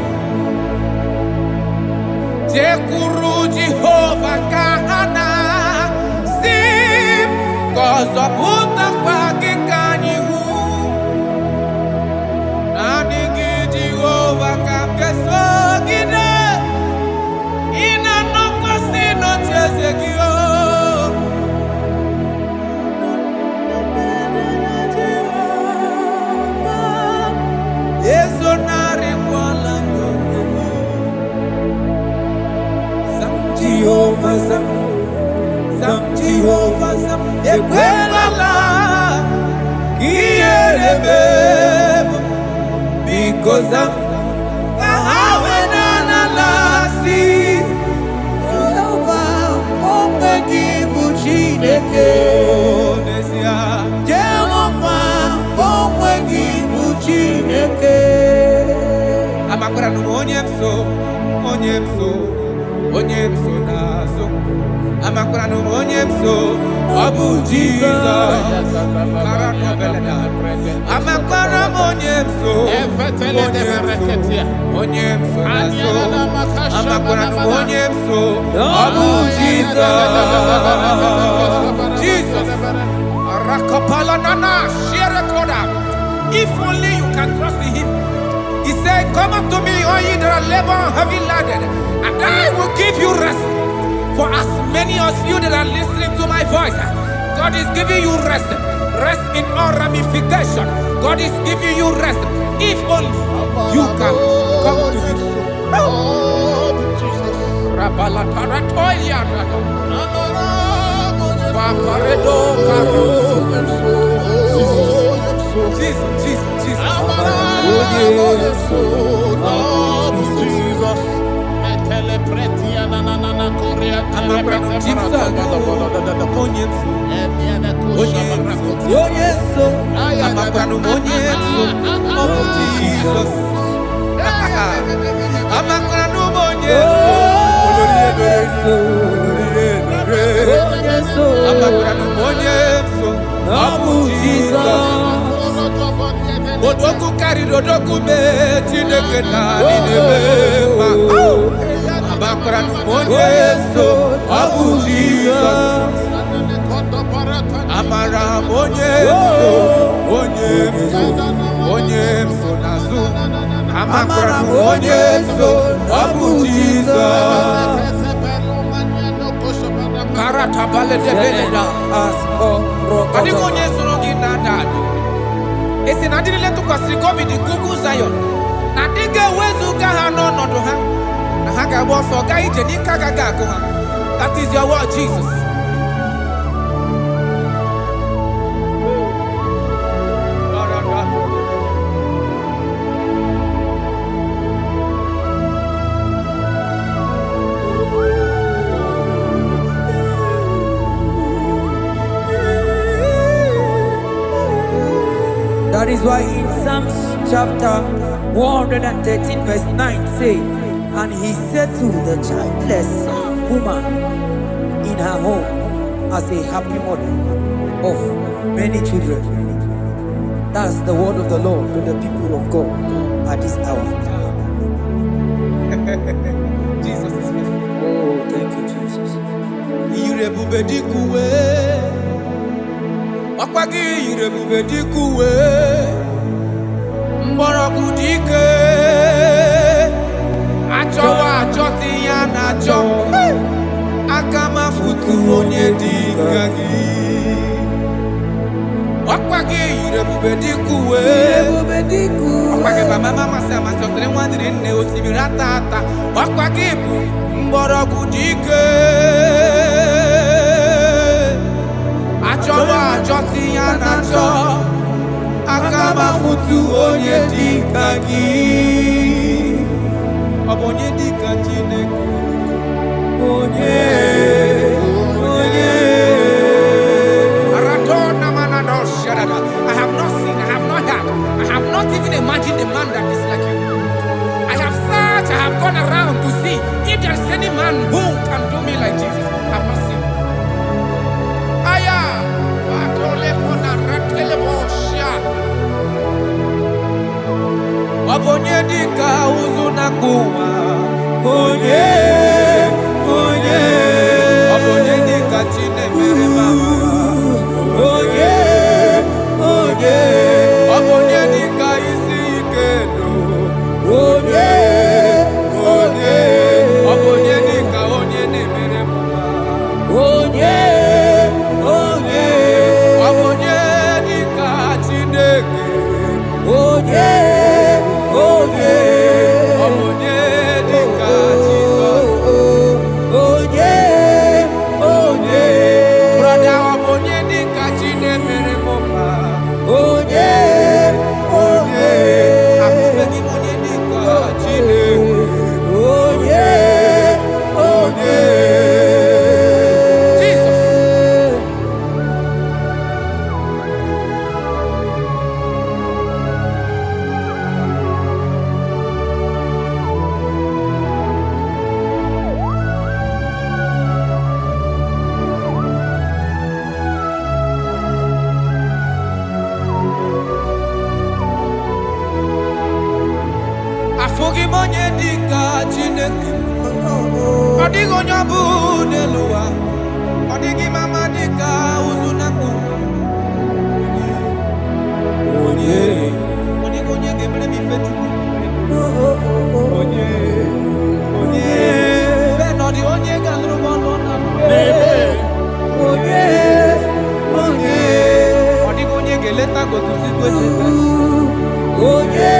Jekuru Jehovah kahana Sim Ozọpụta kwa gị ka anyị hụ. Naanị gị Jehova ka m ga-esogide. Ị na-anọkwasị n'ocheeze gị o. Ezonarịkwala n'onwe gị. Zam Jehova zam. Zam Jehova zam. Ekwela ka ihere mee m. Biko zam ka ha wena n'ala si. Jehova onwe gị bụ Chineke. N'ezie Jehova onwe gị bụ Chineke. Amakwara m onye m so, onye m so, onye m so n'azụ. Amakwara m onye m so, ọ bụ Jizọs. Amakwara m onye m so, onye m so n'azụ. Amakwara m onye m so, ọ bụ Jizọs. Jesus. Rakapala nana, share a koda. If only you can trust in him. He said, come up to me, all ye that are labor and heavy laden, and I will give you rest. For as many of you that are listening to my voice, God is giving you rest. Rest in all ramification. God is giving you rest. If only you can come to him. Jesus, Jesus, Jesus. Odoku carry odoku me Chineke na ninebe. Abakra numonye so Abu Jesus. Amara monye so, onye so nazu. Amara monye so Abu Jesus. Karata bale de beleda asko roko. Adi monye so rogi na dadu. Esi na diri letu kwa sikobi di Google Zion. Na dige wezu ga ha no nodo ha. Na ha ga boso ga ije ni kaga ga ko ha. That is your word, Jesus. That is why in Psalms chapter 113 verse 9 say, and he said to the childless woman in her home as a happy mother of many children. That's the word of the Lord to the people of God at this hour. Jesus is faithful. Oh, thank you, Jesus. Irebubedikuwe. Akwagi irebubedikuwe. Mborogu dike. Achowa achoti ya nacho. Akama futu onye dika gi. Akwagi irebubedikuwe. Akwagi ba mama sama sosere nwadire nne osibira tata. Akwagi bu mborogu dike. Achowa achoti ya nacho. Akama futu onye dika gi. Onye dika Chineke. Onye. Aratona manado shadada. I have not seen, I have not heard, I have not even imagined a man that is like you. I have searched, I have gone around to see if there is any man who can do me like Jesus. I have not seen. Aya, batole kona ratele bosha. Onye dika uzuna kuwa. Odigonyabu Nelua, Odigi Mama Dika Uzunaku. Onye, Odigonye Gabriel Mifetu. Onye, Benodi Onye Galrubona. Onye, Odigonye Geleta go to Sigwete. Onye.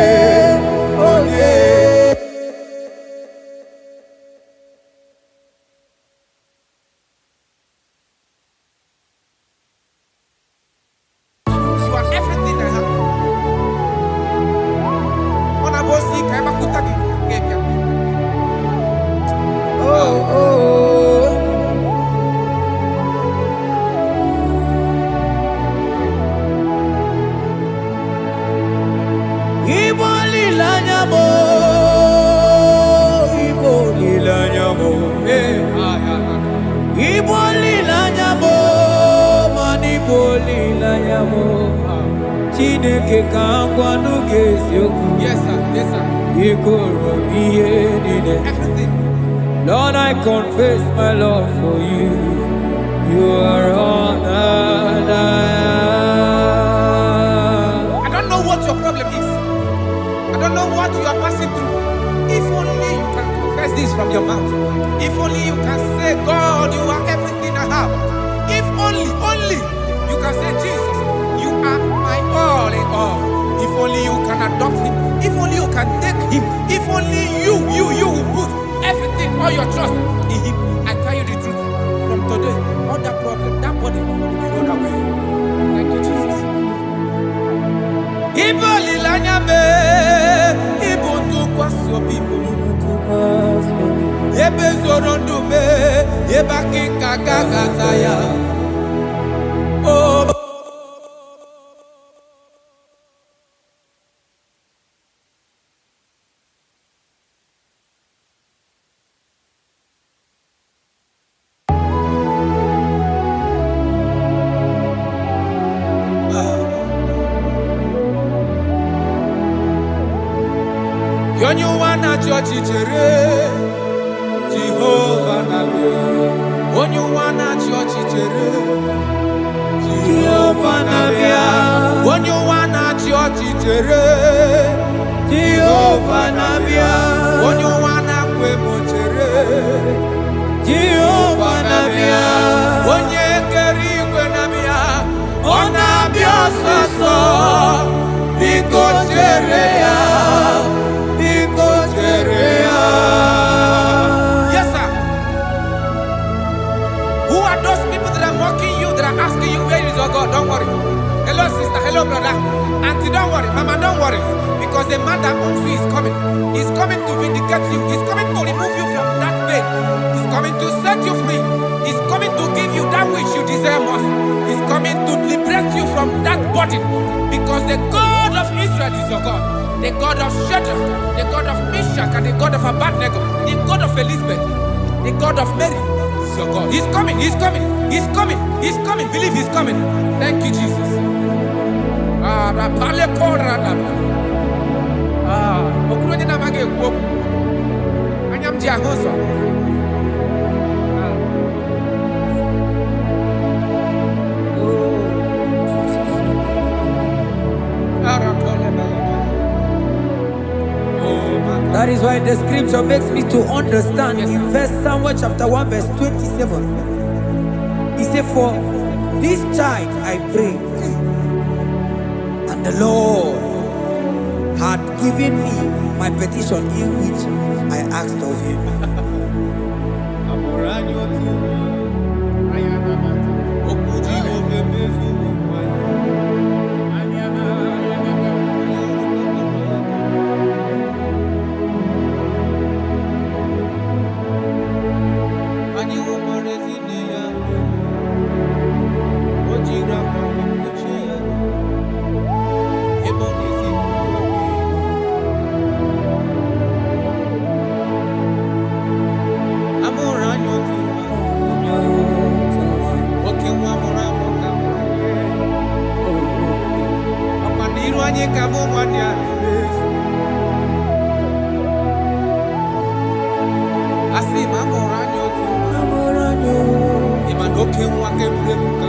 Yes, sir. Yes, sir. Everything. Lord, I confess my love for you. You are all that I don't know what your problem is. I don't know what you are passing through. If only you can confess this from your mouth. If only you can say, God, you are everything I have. If only you can say, Jesus, you are my all in all. If only you can adopt him. If only you can take him. If only you will put everything, all your trust in him. I tell you the truth. From today, all that problem, that body will be rolled away. Thank you, Jesus. Iboli lanyame, ibuntu kwaso bibu. Ebe zorondume, ebaki kagagazaya. Oh. Yonyu wana chochi chere, Jehovah nawe. Onyu wana chochi chere, Jehovah nawe. Onyu wana chochi chere, Jehovah nawe. Onyu wana kwe mochere, Jehovah nawe. Onye keri kwe nawe, ona biososo, biko chere ya. Yes, sir. Who are those people that are mocking you, that are asking you, where is your God? Don't worry. Hello, sister. Hello, brother. Auntie, don't worry. Mama, don't worry. Because the man that owns you is coming. He's coming to vindicate you. He's coming to remove you from that pain. He's coming to set you free. He's coming to give you that which you desire most. He's coming to liberate you from that burden. Because the God of Israel is your God. The God of Shadrach, the God of Meshach, and the God of Abednego, the God of Elizabeth, the God of Mary is your God. He's coming, he's coming, he's coming, he's coming. Believe he's coming. Thank you, Jesus. That is why the scripture makes me to understand. Yes. In verse Samuel chapter 1 verse 27, he said, for this child I prayed, and the Lord had given me my petition in which I asked of him. Asị ma mụrụ anya otu ịma na oke nwa ka eburu ka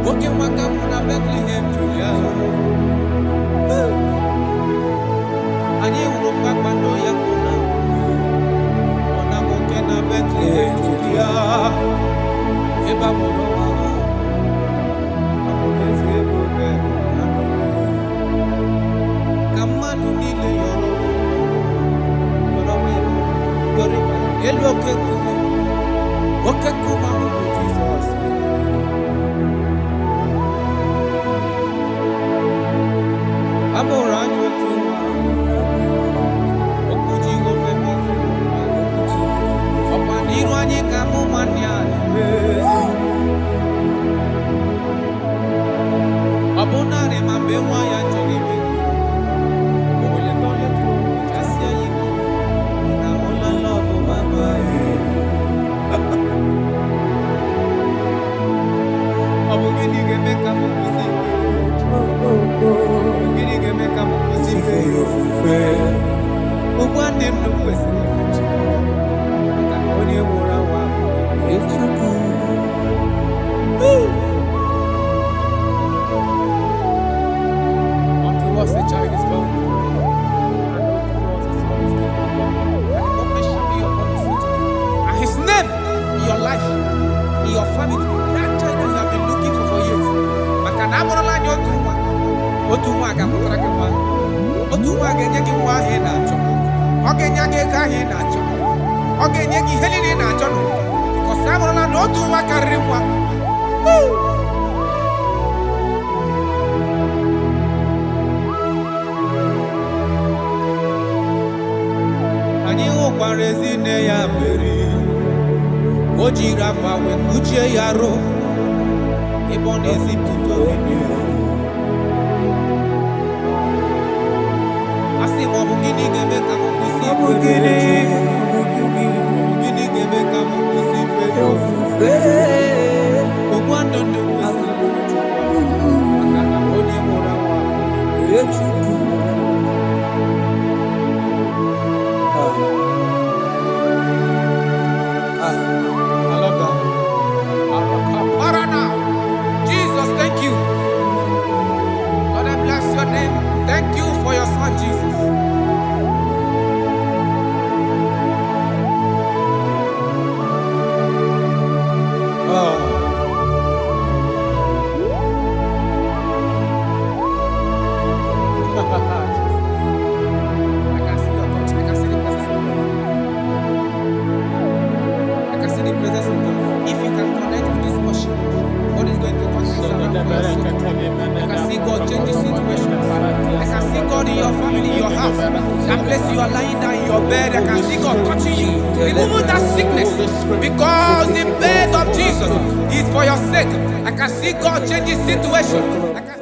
oke nwa ka mụ na Bethlehem Julia anyị hụrụ kpakpando ya ka ọ na nwoke na Bethlehem Julia ebe a mụrụ eze ebube ka mmadụ niile yọrọ elu oke nkume ahụ bụ Jizọs. A mụrụ anyị otu nwa okwu Jehova mezuru ọkwa n'iru anyị ka mụ nwanne ya na-emezu ọ bụ narị ma mgbe nwa ya chọrọ ime gịnị ga-eme ka m kwụsị gịnị ga-eme ka m kwụsị ife ya ofufe ụgbọ ndị ndụ kwesịrị maka na onye nwụrụ anwụ ahụ Chukwu unto us a child is born and unto us a son is given and the government shall be upon his feet and his name in your life in your family that child that you have been looking for years maka na amụrụla anyị otu nwa ga-amụtara gị nwa otu nwa ga-enye gị nwa ahụ ị na-achọ ọ ga-enye gị ego ahụ ị na-achọ ọ ga-enye gị ihe niile ị na-achọ because amụrụla na otu nwa karịrị nwa anyị hụkwara ezi nne ya mere o jiri akwa wee kpuchie ya rụ ebe ọ na-ezipụta obibi a sị ma ọ bụ gịnị ga-eme ka m kwụsị ife gịnị ga-eme ka m kwụsị ife ofufe ogbu ndụ ndụ maka na onye mụrụ nwa Chukwu Jesus, thank you. Lord, I bless your name. Thank you for your son, Jesus. I can see your touch. I can see the presence of God. I can see the presence of God. If you can connect with this worship, God is going to touch you. I can see God change the situation. I can see God in your family, in your house. That place you are lying down in your bed, I can see God touching you. Remove that sickness. Because the bed of Jesus is for your sake. I can see God change the situation. I can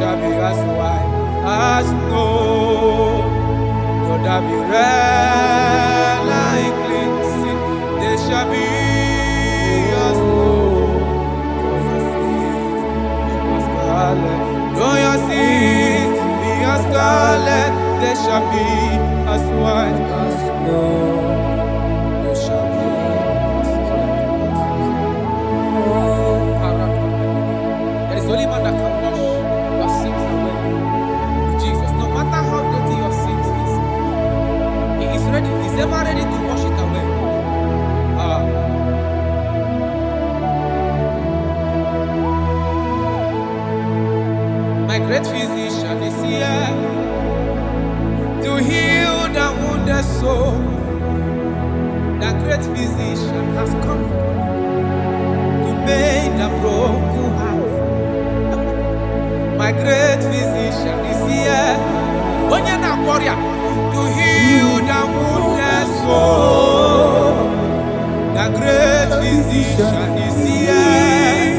Shall be as white as snow. Though there be red like cleansing, they shall be as snow. Though your sins be as scarlet, they shall be as white as snow. They shall be as white as snow. There is only one that can wash your sins away. Jesus, no matter how dirty your sins is, He is ready. He's ever ready to wash it away. My great physician is here to heal the wounded soul. The great physician has come to mend the broken heart. My great physician is here to heal the wounded soul. The great physician is here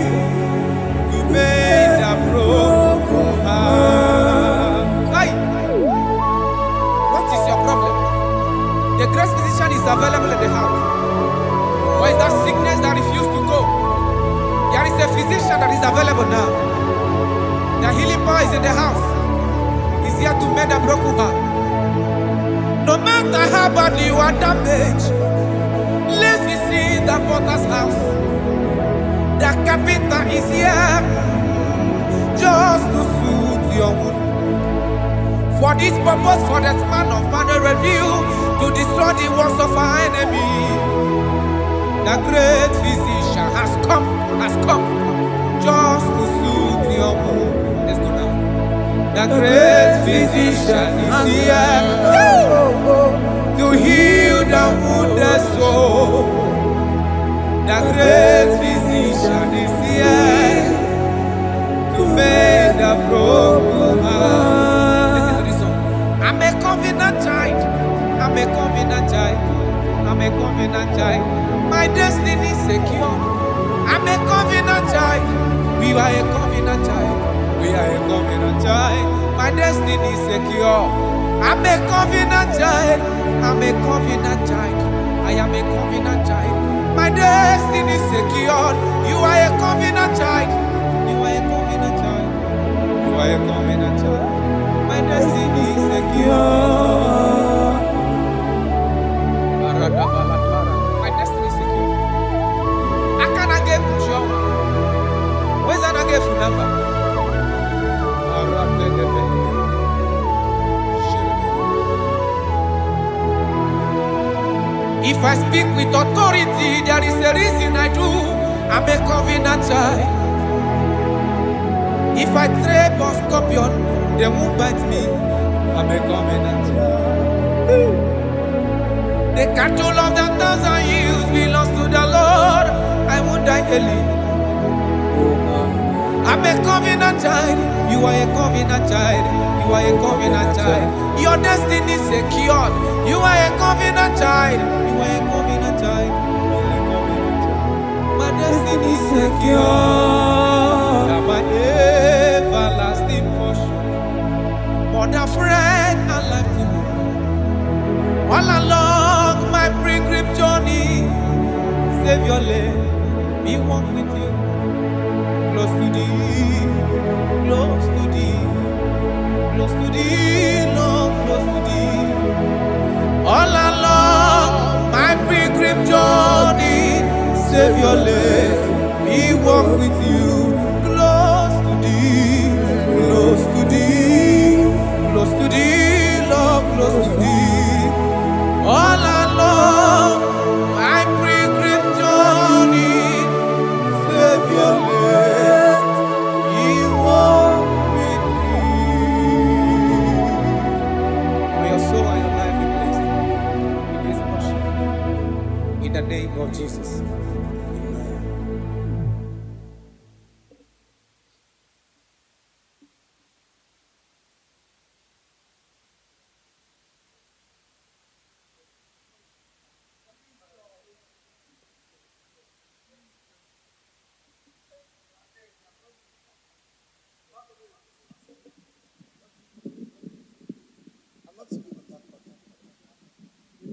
to mend the broken heart. Hey! What is your problem? The great physician is available in the house. Or is that sickness that refused to go? There is a physician that is available now. The healing power is in the house. He's here to mend a broken heart. No matter how badly you are damaged, let's visit the potter's house. The carpenter is here just to soothe your wound. For this purpose, for the man of man review to destroy the works of our enemy. The great physician has come just to soothe your wound. Let's go now. The great physician is here to heal the wounded soul. The great physician is here to mend the broken heart. Listen to this song. I'm a covenant child. I'm a covenant child. I'm a covenant child. My destiny is secure. I'm a covenant child. We are a covenant child. We are a covenant child. My destiny is secure. I'm a covenant child. I'm a covenant child. I am a covenant child. My destiny is secure. You are a covenant child. You are a covenant child. You are a covenant child. My destiny is secure. My destiny is secure. I cannot get control. Where's that I get from number? If I speak with authority, there is a reason I do. I'm a covenant child. If I tread on scorpion, they won't bite me. I'm a covenant child. The cattle of the 1,000 years belongs to the Lord. I won't die early. I'm a covenant child. You are a covenant child. You are a covenant child. Your destiny is secured. You are a covenant child. You are a covenant child. You are a covenant child. My destiny is secure. I'm my everlasting portion. More than friend and life to me. All along my pilgrim journey, Savior, let me walk with you. Close to thee, close to thee, close to thee, Lord, close to thee. All along my pilgrim journey, Savior, let me walk with you. Close to thee, close to thee, close to thee, Lord, close to thee. All along my pilgrim journey, Savior, let me walk with you. May your soul and your life be blessed in this worship. In the name of Jesus.